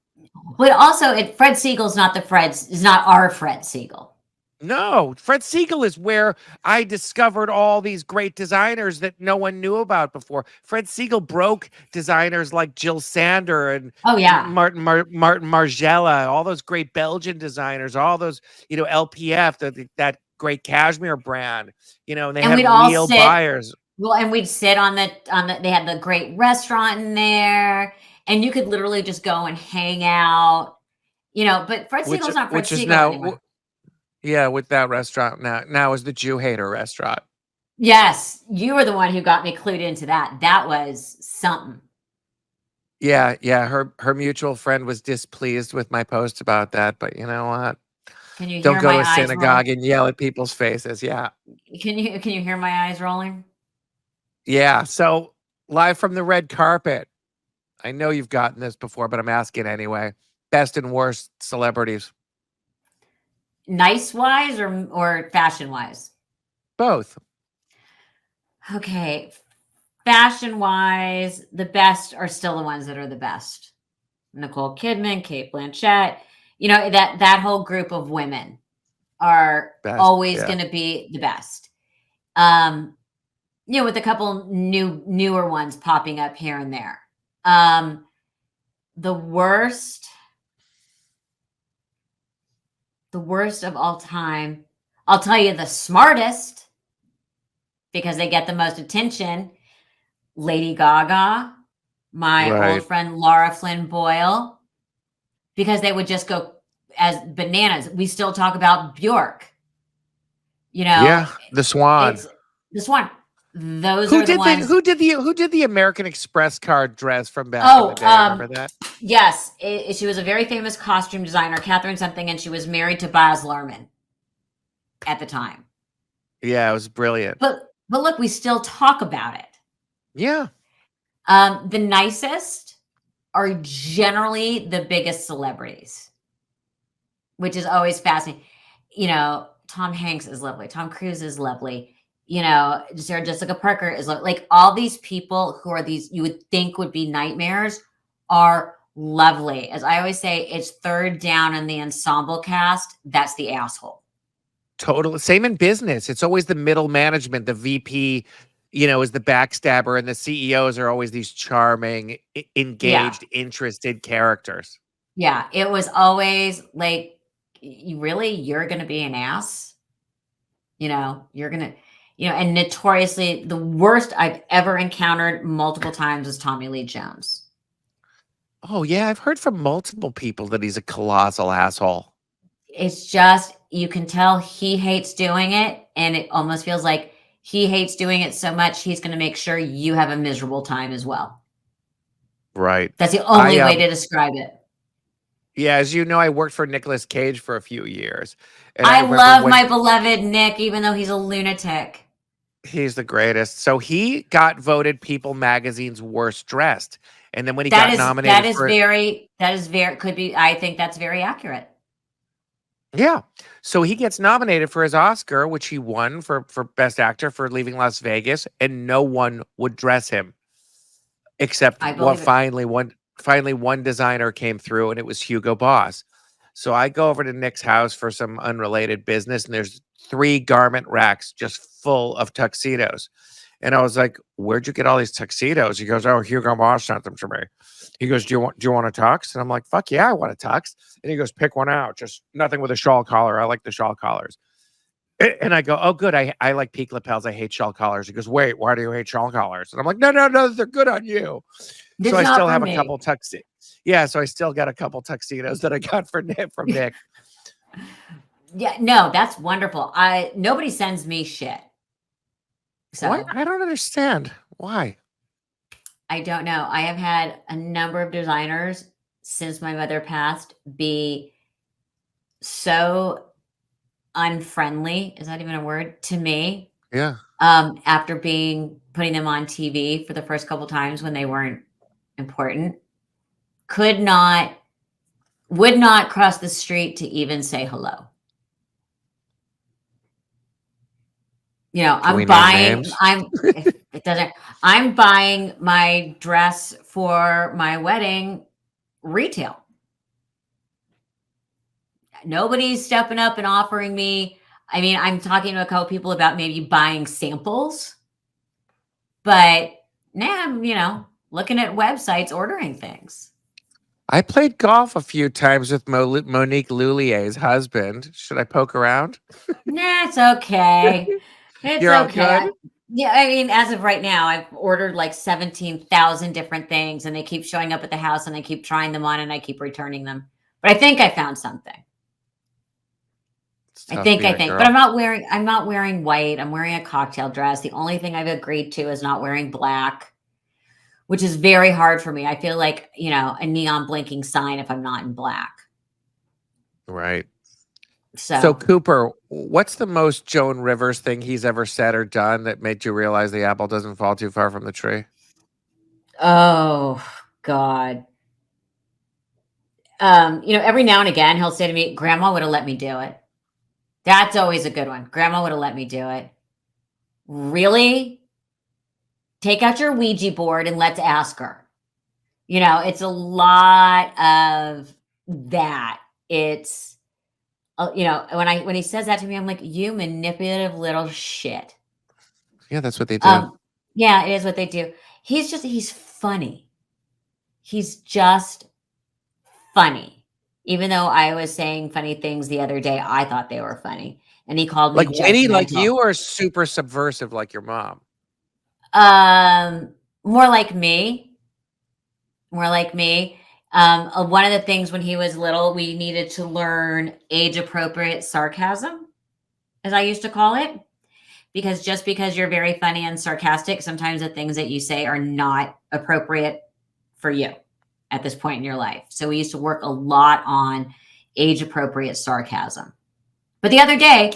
Speaker 2: But also, Fred Siegel's not is not our Fred Siegel.
Speaker 1: No, Fred Siegel is where I discovered all these great designers that no one knew about before. Fred Siegel broke designers like Jill Sander and
Speaker 2: Oh yeah,
Speaker 1: Martin Margiela, all those great Belgian designers, all those, LPF, that great cashmere brand, and they
Speaker 2: and
Speaker 1: had
Speaker 2: we'd all
Speaker 1: real
Speaker 2: sit.
Speaker 1: buyers.
Speaker 2: Well, and we'd sit on the. They had the great restaurant in there, and you could literally just go and hang out. But Fred
Speaker 1: which
Speaker 2: Siegel's not Fred
Speaker 1: which is
Speaker 2: Siegel
Speaker 1: now
Speaker 2: anymore.
Speaker 1: yeah, with that restaurant now is the Jew hater restaurant.
Speaker 2: Yes, you were the one who got me clued into that. That was something.
Speaker 1: Yeah, yeah, her mutual friend was displeased with my post about that, but you know what?
Speaker 2: Can you
Speaker 1: Don't
Speaker 2: hear
Speaker 1: go to
Speaker 2: my
Speaker 1: a
Speaker 2: eyes roll?
Speaker 1: synagogue and yell at people's faces. Yeah.
Speaker 2: Can you hear my eyes rolling?
Speaker 1: Yeah. So, live from the red carpet. I know you've gotten this before, but I'm asking anyway. Best and worst celebrities.
Speaker 2: Nice wise or fashion wise?
Speaker 1: Both.
Speaker 2: Okay. Fashion wise, the best are still the ones that are the best. Nicole Kidman, Kate Blanchett, that whole group of women are
Speaker 1: Best.
Speaker 2: always
Speaker 1: Yeah.
Speaker 2: going to be the best. With a couple newer ones popping up here and there. The worst of all time. I'll tell you the smartest. because they get the most attention. Lady Gaga, my old
Speaker 1: Right.
Speaker 2: friend Laura Flynn Boyle, because they would just go as bananas. We still talk about Bjork. You know,
Speaker 1: Yeah. The Swan.
Speaker 2: it's this one. Those are the ones.
Speaker 1: Who did the American Express card dress from back in the
Speaker 2: Oh,
Speaker 1: day? Remember that?
Speaker 2: yes, she was a very famous costume designer, Catherine something, and she was married to Baz Luhrmann at the time.
Speaker 1: Yeah, it was brilliant.
Speaker 2: But look, we still talk about it.
Speaker 1: Yeah.
Speaker 2: The nicest are generally the biggest celebrities, which is always fascinating. You know, Tom Hanks is lovely. Tom Cruise is lovely. You know, Sarah Jessica Parker is like all these people who are these you would think would be nightmares are lovely. As I always say, it's third down in the ensemble cast. That's the asshole.
Speaker 1: Totally. Same in business. It's always the middle management, the VP, is the backstabber, and the CEOs are always these charming,
Speaker 2: Yeah.
Speaker 1: engaged, interested characters.
Speaker 2: Yeah. It was always like, you're going to be an ass. You're going to, and notoriously the worst I've ever encountered multiple times is Tommy Lee Jones.
Speaker 1: Oh, yeah. I've heard from multiple people that he's a colossal asshole.
Speaker 2: It's just, you can tell he hates doing it. And it almost feels like he hates doing it so much, he's going to make sure you have a miserable time as well.
Speaker 1: Right.
Speaker 2: That's the only way to describe it.
Speaker 1: Yeah. As you know, I worked for Nicolas Cage for a few years. And
Speaker 2: I
Speaker 1: remember
Speaker 2: love
Speaker 1: when
Speaker 2: my beloved Nick, even though he's a lunatic.
Speaker 1: he's the greatest. So he got voted People Magazine's worst dressed. And then when he
Speaker 2: That
Speaker 1: got
Speaker 2: is
Speaker 1: nominated for
Speaker 2: could be, I think that's very accurate.
Speaker 1: Yeah. So he gets nominated for his Oscar, which he won for Best Actor for Leaving Las Vegas, and no one would dress him except
Speaker 2: I believe it.
Speaker 1: finally one designer came through, and it was Hugo Boss. So I go over to Nick's house for some unrelated business, and there's 3 garment racks just full of tuxedos. And I was like, "Where'd you get all these tuxedos?" He goes, "Oh, Hugo Boss sent them to me." He goes, "Do you want a tux?" And I'm like, "Fuck yeah, I want a tux." And he goes, "Pick one out. Just nothing with a shawl collar. I like the shawl collars." And I go, "Oh, good. I like peak lapels. I hate shawl collars." He goes, "Wait, why do you hate shawl collars?" And I'm like, "No, they're good on you."
Speaker 2: It's
Speaker 1: So I
Speaker 2: not
Speaker 1: still
Speaker 2: for
Speaker 1: have
Speaker 2: me.
Speaker 1: a couple tuxedos. Yeah, so I still got a couple tuxedos that I got from Nick.
Speaker 2: Yeah, no, that's wonderful. Nobody sends me shit. So
Speaker 1: What? I don't understand. Why?
Speaker 2: I don't know. I have had a number of designers since my mother passed be so unfriendly, is that even a word, to me,
Speaker 1: Yeah.
Speaker 2: after putting them on TV for the first couple times when they weren't important. Would not cross the street to even say hello.
Speaker 1: Can we name names?
Speaker 2: I'm buying my dress for my wedding retail. Nobody's stepping up and offering me. I mean, I'm talking to a couple people about maybe buying samples, but now I'm, looking at websites, ordering things.
Speaker 1: I played golf a few times with Monique Loulier's husband. Should I poke around?
Speaker 2: Nah, it's okay. It's
Speaker 1: You're all
Speaker 2: okay.
Speaker 1: good?
Speaker 2: Yeah, I mean, as of right now, I've ordered like 17,000 different things, and they keep showing up at the house, and I keep trying them on, and I keep returning them. But I think I found something.
Speaker 1: It's
Speaker 2: I
Speaker 1: tough
Speaker 2: think,
Speaker 1: being a girl.
Speaker 2: but I'm not wearing white. I'm wearing a cocktail dress. The only thing I've agreed to is not wearing black, which is very hard for me. I feel like, a neon blinking sign if I'm not in black.
Speaker 1: Right.
Speaker 2: So
Speaker 1: So Cooper, what's the most Joan Rivers thing he's ever said or done that made you realize the apple doesn't fall too far from the tree?
Speaker 2: oh God. Every now and again he'll say to me, "Grandma would have let me do it." That's always a good one. "Grandma would have let me do it." Really? Take out your Ouija board and let's ask her. It's a lot of that. It's, when he says that to me, I'm like, "You manipulative little shit."
Speaker 1: Yeah, that's what they do.
Speaker 2: Yeah, it is what they do. He's funny. He's just funny. Even though I was saying funny things the other day, I thought they were funny, and he called me
Speaker 1: Like witty, like
Speaker 2: judgmental.
Speaker 1: you, or super subversive, like your mom?
Speaker 2: Um, more like me. More like me. One of the things when he was little, we needed to learn age appropriate sarcasm, as I used to call it, because just because you're very funny and sarcastic, sometimes the things that you say are not appropriate for you at this point in your life. So we used to work a lot on age appropriate sarcasm. But the other day,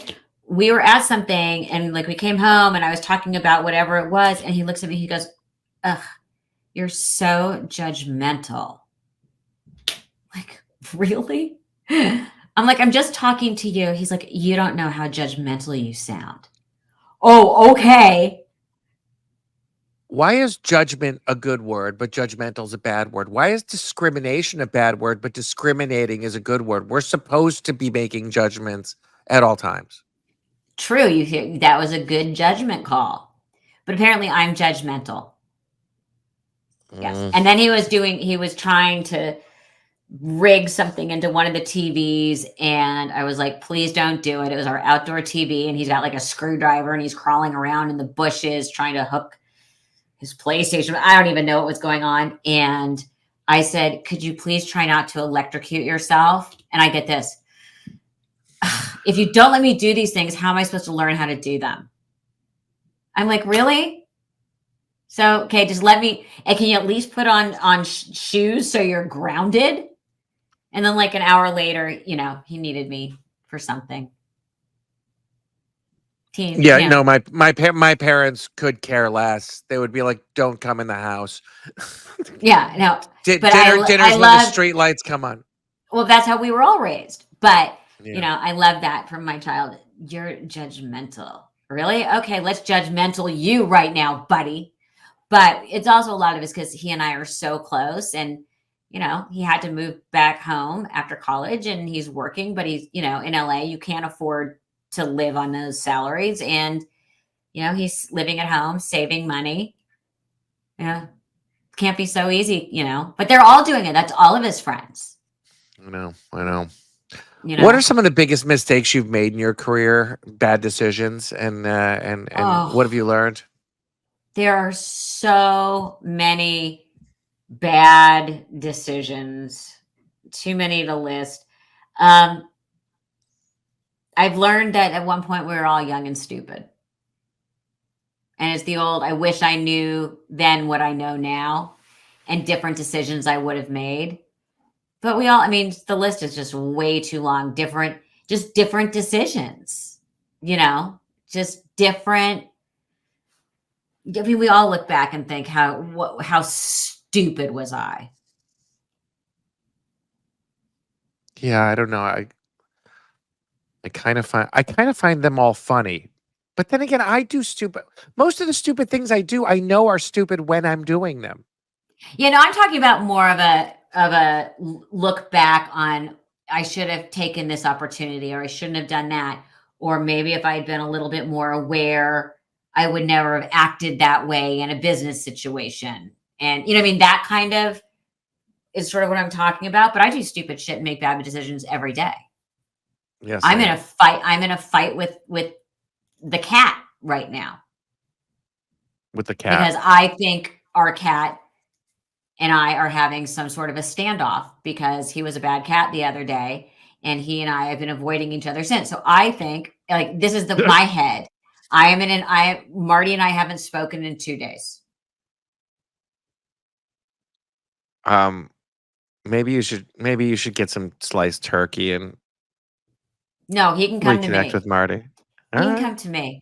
Speaker 2: we were at something and like we came home and I was talking about whatever it was. And he looks at me, he goes, "Ugh, you're so judgmental." Like, really? I'm like, "I'm just talking to you." He's like, "You don't know how judgmental you sound." Oh, okay.
Speaker 1: Why is judgment a good word, but judgmental is a bad word? Why is discrimination a bad word, but discriminating is a good word? We're supposed to be making judgments at all times.
Speaker 2: True. You hear that was a good judgment call. But apparently I'm judgmental. Yes.
Speaker 1: Mm.
Speaker 2: And then he was trying to rig something into one of the TVs. And I was like, "Please don't do it." It was our outdoor TV. And he's got like a screwdriver and he's crawling around in the bushes trying to hook his PlayStation. I don't even know what was going on. And I said, "Could you please try not to electrocute yourself?" And I get this. If you don't let me do these things, how am I supposed to learn how to do them? I'm like, "Really?" So, okay, just let me. And can you at least put on shoes so you're grounded? And then, like an hour later, he needed me for something. Teen,
Speaker 1: Yeah, no, my parents could care less. They would be like, "Don't come in the house."
Speaker 2: yeah, no. But
Speaker 1: Dinner's
Speaker 2: I
Speaker 1: when the
Speaker 2: love.
Speaker 1: street lights come on.
Speaker 2: Well, that's how we were all raised. But
Speaker 1: Yeah.
Speaker 2: I love that from my child. "You're judgmental." Really? Okay, let's judgmental you right now, buddy. But it's also a lot of it because he and I are so close, and he had to move back home after college, and he's working, but he's in LA. You can't afford to live on those salaries, and he's living at home, saving money. Yeah, can't be so easy. But they're all doing it. That's all of his friends.
Speaker 1: I know. I know.
Speaker 2: You
Speaker 1: What are
Speaker 2: know.
Speaker 1: some of the biggest mistakes you've made in your career? Bad decisions, and what have
Speaker 2: Oh,
Speaker 1: you learned?
Speaker 2: there are so many bad decisions. Too many to list. Um, I've learned that at one point we were all young and stupid. And it's the old, I wish I knew then what I know now and different decisions I would have made. But I mean, the list is just way too long. Just different decisions, just different. I mean, we all look back and think how stupid was I?
Speaker 1: Yeah, I don't know. I kind of find them all funny. But then again, I do stupid. Most of the stupid things I do, I know are stupid when I'm doing them.
Speaker 2: I'm talking about more of a look back on, I should have taken this opportunity or I shouldn't have done that. Or maybe if I had been a little bit more aware, I would never have acted that way in a business situation. And what I mean, that kind of is sort of what I'm talking about. But I do stupid shit and make bad decisions every day.
Speaker 1: Yeah,
Speaker 2: I'm in
Speaker 1: same.
Speaker 2: a fight. I'm in a fight with the cat right now
Speaker 1: With the cat.
Speaker 2: because I think our cat and I are having some sort of a standoff because he was a bad cat the other day and he and I have been avoiding each other since. So I think like this is my head. Marty and I haven't spoken in 2 days.
Speaker 1: Um, maybe you should get some sliced turkey and
Speaker 2: No, he can come to
Speaker 1: reconnect
Speaker 2: me.
Speaker 1: with Marty.
Speaker 2: He
Speaker 1: All
Speaker 2: can
Speaker 1: right.
Speaker 2: come to me.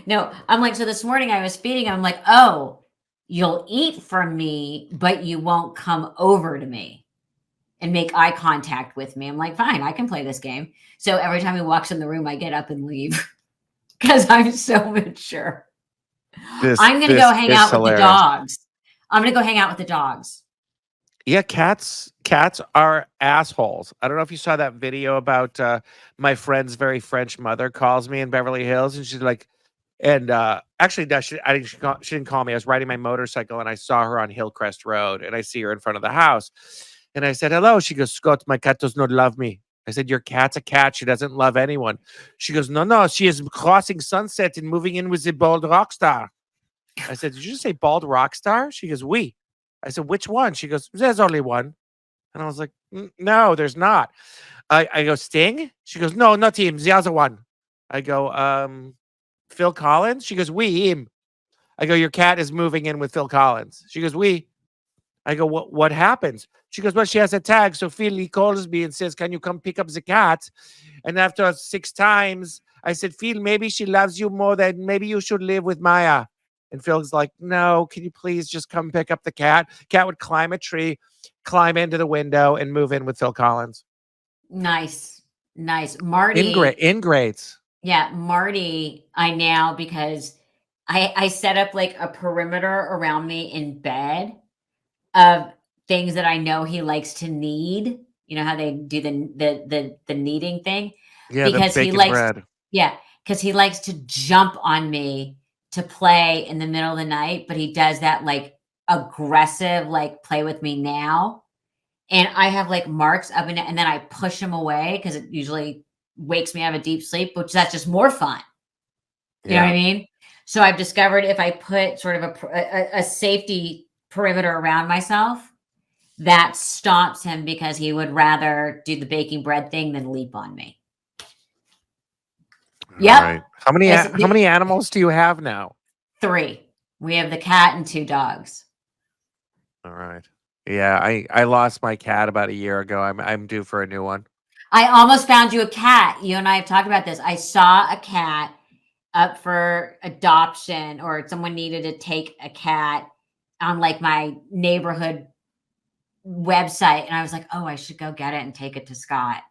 Speaker 2: No, I'm like, so this morning I was feeding him. I'm like, "Oh, you'll eat from me, but you won't come over to me and make eye contact with me." I'm like, "Fine, I can play this game." So every time he walks in the room, I get up and leave because I'm so mature. I'm gonna go
Speaker 1: This
Speaker 2: hang
Speaker 1: is
Speaker 2: out with the
Speaker 1: hilarious.
Speaker 2: dogs. I'm gonna go hang out with the dogs.
Speaker 1: Yeah, cats are assholes. I don't know if you saw that video about my friend's very French mother calls me in Beverly Hills, and she's like, and actually, no, I think she didn't call me. I was riding my motorcycle and I saw her on Hillcrest Road, and I see her in front of the house, And I said, hello. She goes, Scott, my cat does not love me. I said, your cat's a cat. She doesn't love anyone. She goes, no, no. She is crossing sunset and moving in with the bald rock star. I said, did you just say bald rock star? She goes, we. I said, which one? She goes, there's only one. And I was like, no, there's not. I go, Sting? She goes, no, not him. The other one. I go, Phil Collins? She goes, we, him. I go, your cat is moving in with Phil Collins. She goes, we. I go, what happens? She goes, well, she has a tag. So Phil, he calls me and says, can you come pick up the cat? And after 6 times, I said, Phil, maybe she loves you more than maybe you should live with Maya. And Phil's like, no, can you please just come pick up the cat? Cat would climb a tree, climb into the window, and move in with Phil Collins.
Speaker 2: Nice. Marty.
Speaker 1: Ingrates.
Speaker 2: Yeah, Marty, I now, because I set up like a perimeter around me in bed of things that I know he likes to knead. You know how they do the kneading thing?
Speaker 1: Yeah,
Speaker 2: Because
Speaker 1: the
Speaker 2: he
Speaker 1: bacon
Speaker 2: likes
Speaker 1: bread.
Speaker 2: yeah, because he likes to jump on me to play in the middle of the night, but he does that like aggressive, like play with me now. And I have like marks up and then I push him away because it usually wakes me out of a deep sleep, which that's just more fun. You know what I mean? So I've discovered if I put sort of a safety perimeter around myself, that stops him because he would rather do the baking bread thing than leap on me. Yep.
Speaker 1: Right. How many animals do you have now?
Speaker 2: 3. We have the cat and 2 dogs.
Speaker 1: All right. Yeah, I lost my cat about a year ago. I'm due for a new one.
Speaker 2: I almost found you a cat. You and I have talked about this. I saw a cat up for adoption, or someone needed to take a cat on like my neighborhood website. And I was like, oh, I should go get it and take it to Scott.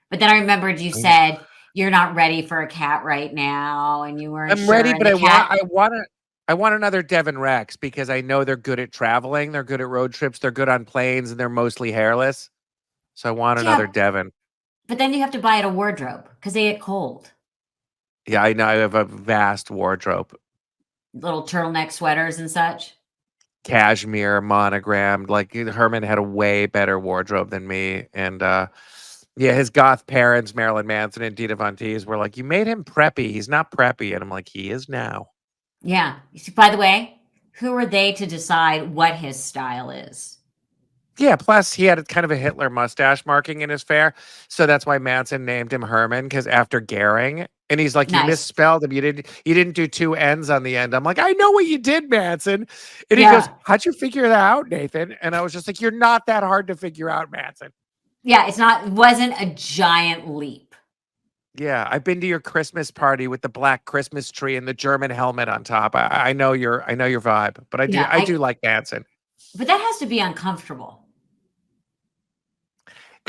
Speaker 2: But then I remembered you said you're not ready for a cat right now, and you weren't
Speaker 1: I'm ready,
Speaker 2: sure,
Speaker 1: but
Speaker 2: and the cat-
Speaker 1: I want another Devon Rex because I know they're good at traveling, they're good at road trips, they're good on planes, and they're mostly hairless. So I want another Devon.
Speaker 2: But then you have to buy it a wardrobe because they get cold.
Speaker 1: Yeah, I know. I have a vast wardrobe.
Speaker 2: Little turtleneck sweaters and such.
Speaker 1: Cashmere, monogrammed. Like Herman had a way better wardrobe than me. And yeah, his goth parents, Marilyn Manson and Dita Von Teese, were like, you made him preppy. He's not preppy. And I'm like, he is now.
Speaker 2: Yeah. By the way, who are they to decide what his style is?
Speaker 1: Yeah, plus he had kind of a Hitler mustache marking in his hair. So that's why Manson named him Herman, because after Goering, and he's like, you
Speaker 2: Nice.
Speaker 1: misspelled him. You didn't do 2 N's on the end. I'm like, I know what you did, Manson. And he goes, how'd you figure that out, Nathan? And I was just like, you're not that hard to figure out, Manson.
Speaker 2: Yeah, it wasn't a giant leap.
Speaker 1: Yeah, I've been to your Christmas party with the black Christmas tree and the German helmet on top. I know your vibe, but I do like Manson.
Speaker 2: But that has to be uncomfortable.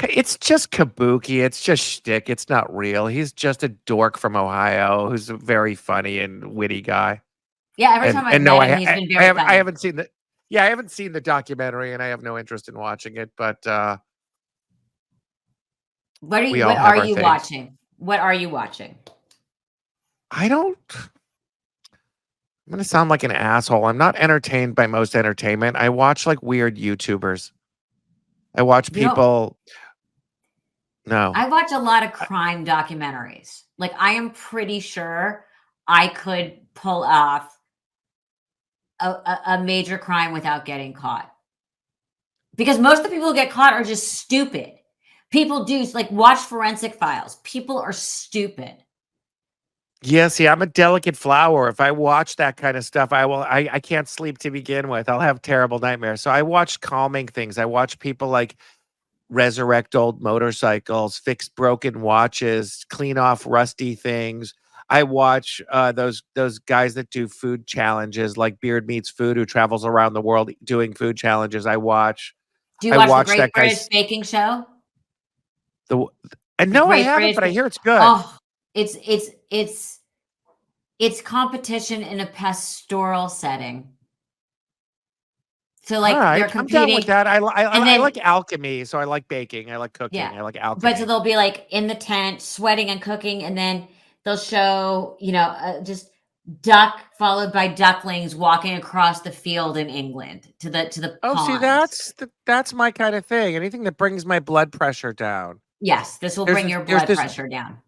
Speaker 1: It's just kabuki. It's just shtick. It's not real. He's just a dork from Ohio who's a very funny and witty guy.
Speaker 2: Yeah, every time I've met him, he's been very funny.
Speaker 1: I haven't seen I haven't seen the documentary, and I have no interest in watching it. But
Speaker 2: what are you watching? What are you watching?
Speaker 1: I'm gonna sound like an asshole. I'm not entertained by most entertainment. I watch like weird YouTubers. I watch people. No.
Speaker 2: I watch a lot of crime documentaries. Like, I am pretty sure I could pull off a major crime without getting caught. Because most of the people who get caught are just stupid. People do, like, watch Forensic Files. People are stupid.
Speaker 1: Yeah, see, I'm a delicate flower. If I watch that kind of stuff, I can't sleep to begin with. I'll have terrible nightmares. So I watch calming things. I watch people like resurrect old motorcycles, fix broken watches, clean off rusty things. I watch those guys that do food challenges, like Beard Meats Food, who travels around the world doing food challenges. I watch.
Speaker 2: Do you watch the Great British Baking Show?
Speaker 1: No, I haven't, but I hear it's good.
Speaker 2: Oh, it's competition in a pastoral setting. So like they're competing.
Speaker 1: I'm down with that. I like alchemy, so I like baking. I like cooking.
Speaker 2: Yeah.
Speaker 1: I like alchemy.
Speaker 2: But so they'll be like in the tent, sweating and cooking, and then they'll show, just duck followed by ducklings walking across the field in England to the
Speaker 1: Oh, see,
Speaker 2: pond.
Speaker 1: that's my kind of thing. Anything that brings my blood pressure down.
Speaker 2: Yes, this will
Speaker 1: There's
Speaker 2: bring
Speaker 1: this
Speaker 2: your
Speaker 1: there's
Speaker 2: blood
Speaker 1: this
Speaker 2: pressure down.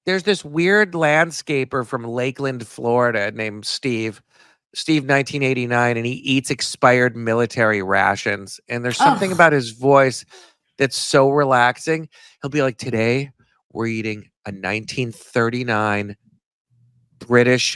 Speaker 1: there's this weird landscaper from Lakeland, Florida named Steve 1989, and he eats expired military rations. And there's something
Speaker 2: Oh,
Speaker 1: about his voice that's so relaxing. He'll be like, "Today we're eating a 1939 British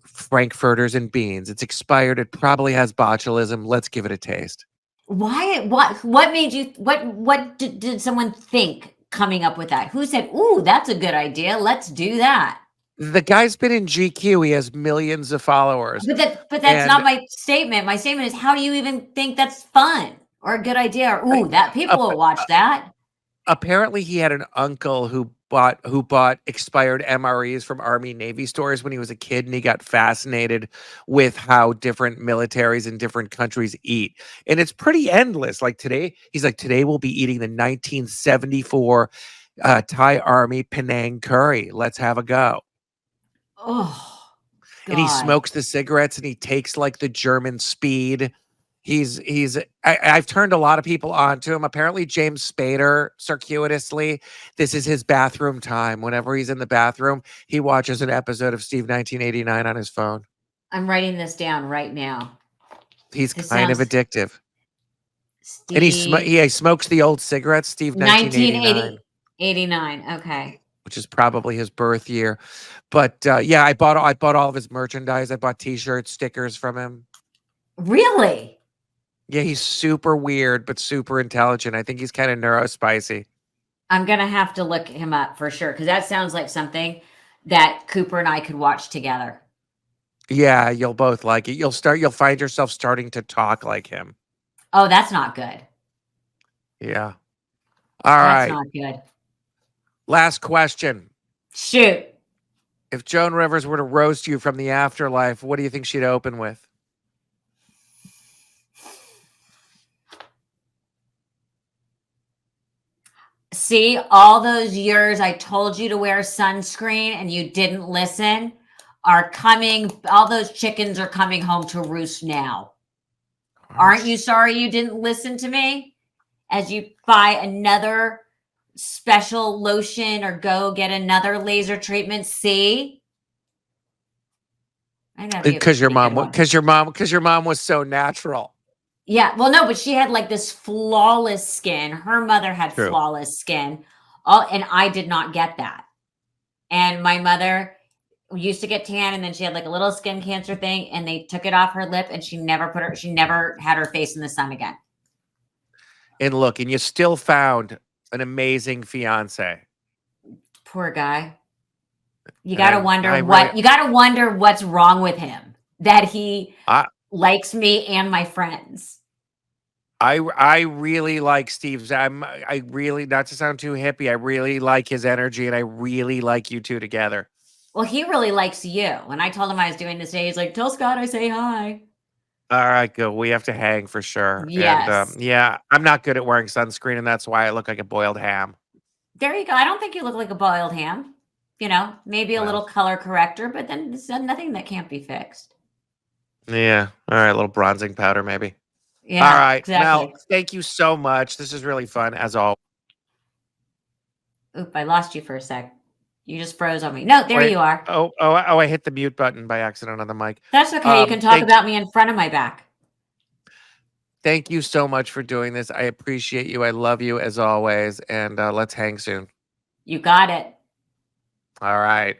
Speaker 1: Frankfurters and beans. It's expired. It probably has botulism. Let's give it a taste."
Speaker 2: why? What made you? What did someone think coming up with that? Who said, "Ooh, that's a good idea. Let's do that"?
Speaker 1: The guy's been in GQ. He has millions of followers.
Speaker 2: But that's not
Speaker 1: And
Speaker 2: my statement. My statement is, how do you even think that's fun or a good idea? Or
Speaker 1: I,
Speaker 2: ooh, that people
Speaker 1: ap-
Speaker 2: will watch that.
Speaker 1: apparently he had an uncle who bought expired MREs from Army Navy stores when he was a kid, and he got fascinated with how different militaries in different countries eat. And it's pretty endless. Like today, he's like, "Today we'll be eating the 1974 Thai Army Penang curry. Let's have a go."
Speaker 2: Oh
Speaker 1: And he
Speaker 2: God.
Speaker 1: smokes the cigarettes and he takes like the German speed. I've turned a lot of people on to him. Apparently, James Spader, circuitously, this is his bathroom time. Whenever he's in the bathroom, he watches an episode of Steve 1989 on his phone.
Speaker 2: I'm writing this down right now.
Speaker 1: He's
Speaker 2: This
Speaker 1: kind of
Speaker 2: sounds
Speaker 1: addictive. And
Speaker 2: Steve
Speaker 1: he smokes the old cigarettes, Steve 1989,
Speaker 2: 1989. Okay.
Speaker 1: which is probably his birth year. But yeah, I bought all of his merchandise. I bought t-shirts, stickers from him.
Speaker 2: Really?
Speaker 1: Yeah, he's super weird, but super intelligent. I think he's kind of neurospicy.
Speaker 2: I'm gonna have to look him up for sure because that sounds like something that Cooper and I could watch together.
Speaker 1: Yeah, you'll both like it. You'll find yourself starting to talk like him.
Speaker 2: Oh, that's not good.
Speaker 1: Yeah. All
Speaker 2: That's
Speaker 1: right.
Speaker 2: not good.
Speaker 1: Last question.
Speaker 2: Shoot.
Speaker 1: If Joan Rivers were to roast you from the afterlife, what do you think she'd open with?
Speaker 2: See, all those years I told you to wear sunscreen and you didn't listen are coming. All those chickens are coming home to roost now. Aren't you sorry you didn't listen to me? As you buy another special lotion or go get another laser treatment. See? I gotta be a
Speaker 1: Because your
Speaker 2: pretty
Speaker 1: mom,
Speaker 2: good one.
Speaker 1: because your mom was so natural.
Speaker 2: Yeah, well, no, but she had like this flawless skin. Her mother had
Speaker 1: True.
Speaker 2: flawless skin. And I did not get that. And my mother used to get tan, and then she had like a little skin cancer thing, and they took it off her lip, and she never had her face in the sun again.
Speaker 1: And look, and you still found an amazing fiance.
Speaker 2: Poor guy. You
Speaker 1: And
Speaker 2: gotta
Speaker 1: I
Speaker 2: wonder
Speaker 1: really,
Speaker 2: you gotta wonder what's wrong with him that he
Speaker 1: I,
Speaker 2: likes me and my friends.
Speaker 1: I really like Steve's. I really, not to sound too hippie, I really like his energy, and I really like you two together.
Speaker 2: Well, he really likes you. When I told him I was doing this day, he's like, "Tell Scott I say hi."
Speaker 1: All right, good. We have to hang for sure. And
Speaker 2: Yes.
Speaker 1: yeah, I'm not good at wearing sunscreen, and that's why I look like a boiled ham.
Speaker 2: There you go. I don't think you look like a boiled ham. Maybe a
Speaker 1: Well,
Speaker 2: little color corrector, but then there's nothing that can't be fixed.
Speaker 1: yeah. All right, a little bronzing powder, maybe. All
Speaker 2: Yeah,
Speaker 1: right, Mel,
Speaker 2: exactly.
Speaker 1: thank you so much. This is really fun, as always.
Speaker 2: Oop, I lost you for a sec. You just froze on me. No, there
Speaker 1: Wait,
Speaker 2: you are.
Speaker 1: I hit the mute button by accident on the mic.
Speaker 2: That's okay. You can talk
Speaker 1: Thank
Speaker 2: about me in front of my back.
Speaker 1: Thank you so much for doing this. I appreciate you. I love you as always. And let's hang soon.
Speaker 2: You got it.
Speaker 1: All right.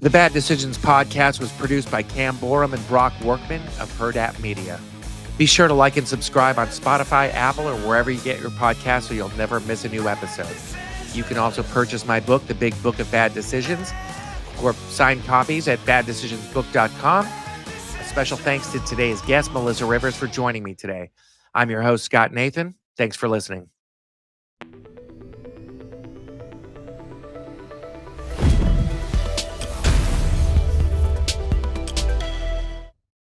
Speaker 1: The Bad Decisions podcast was produced by Cam Borum and Brock Workman of Hurrdat Media. Be sure to like and subscribe on Spotify, Apple, or wherever you get your podcasts so you'll never miss a new episode. You can also purchase my book, The Big Book of Bad Decisions, or signed copies at baddecisionsbook.com. A special thanks to today's guest, Melissa Rivers, for joining me today. I'm your host, Scott Nathan. Thanks for listening.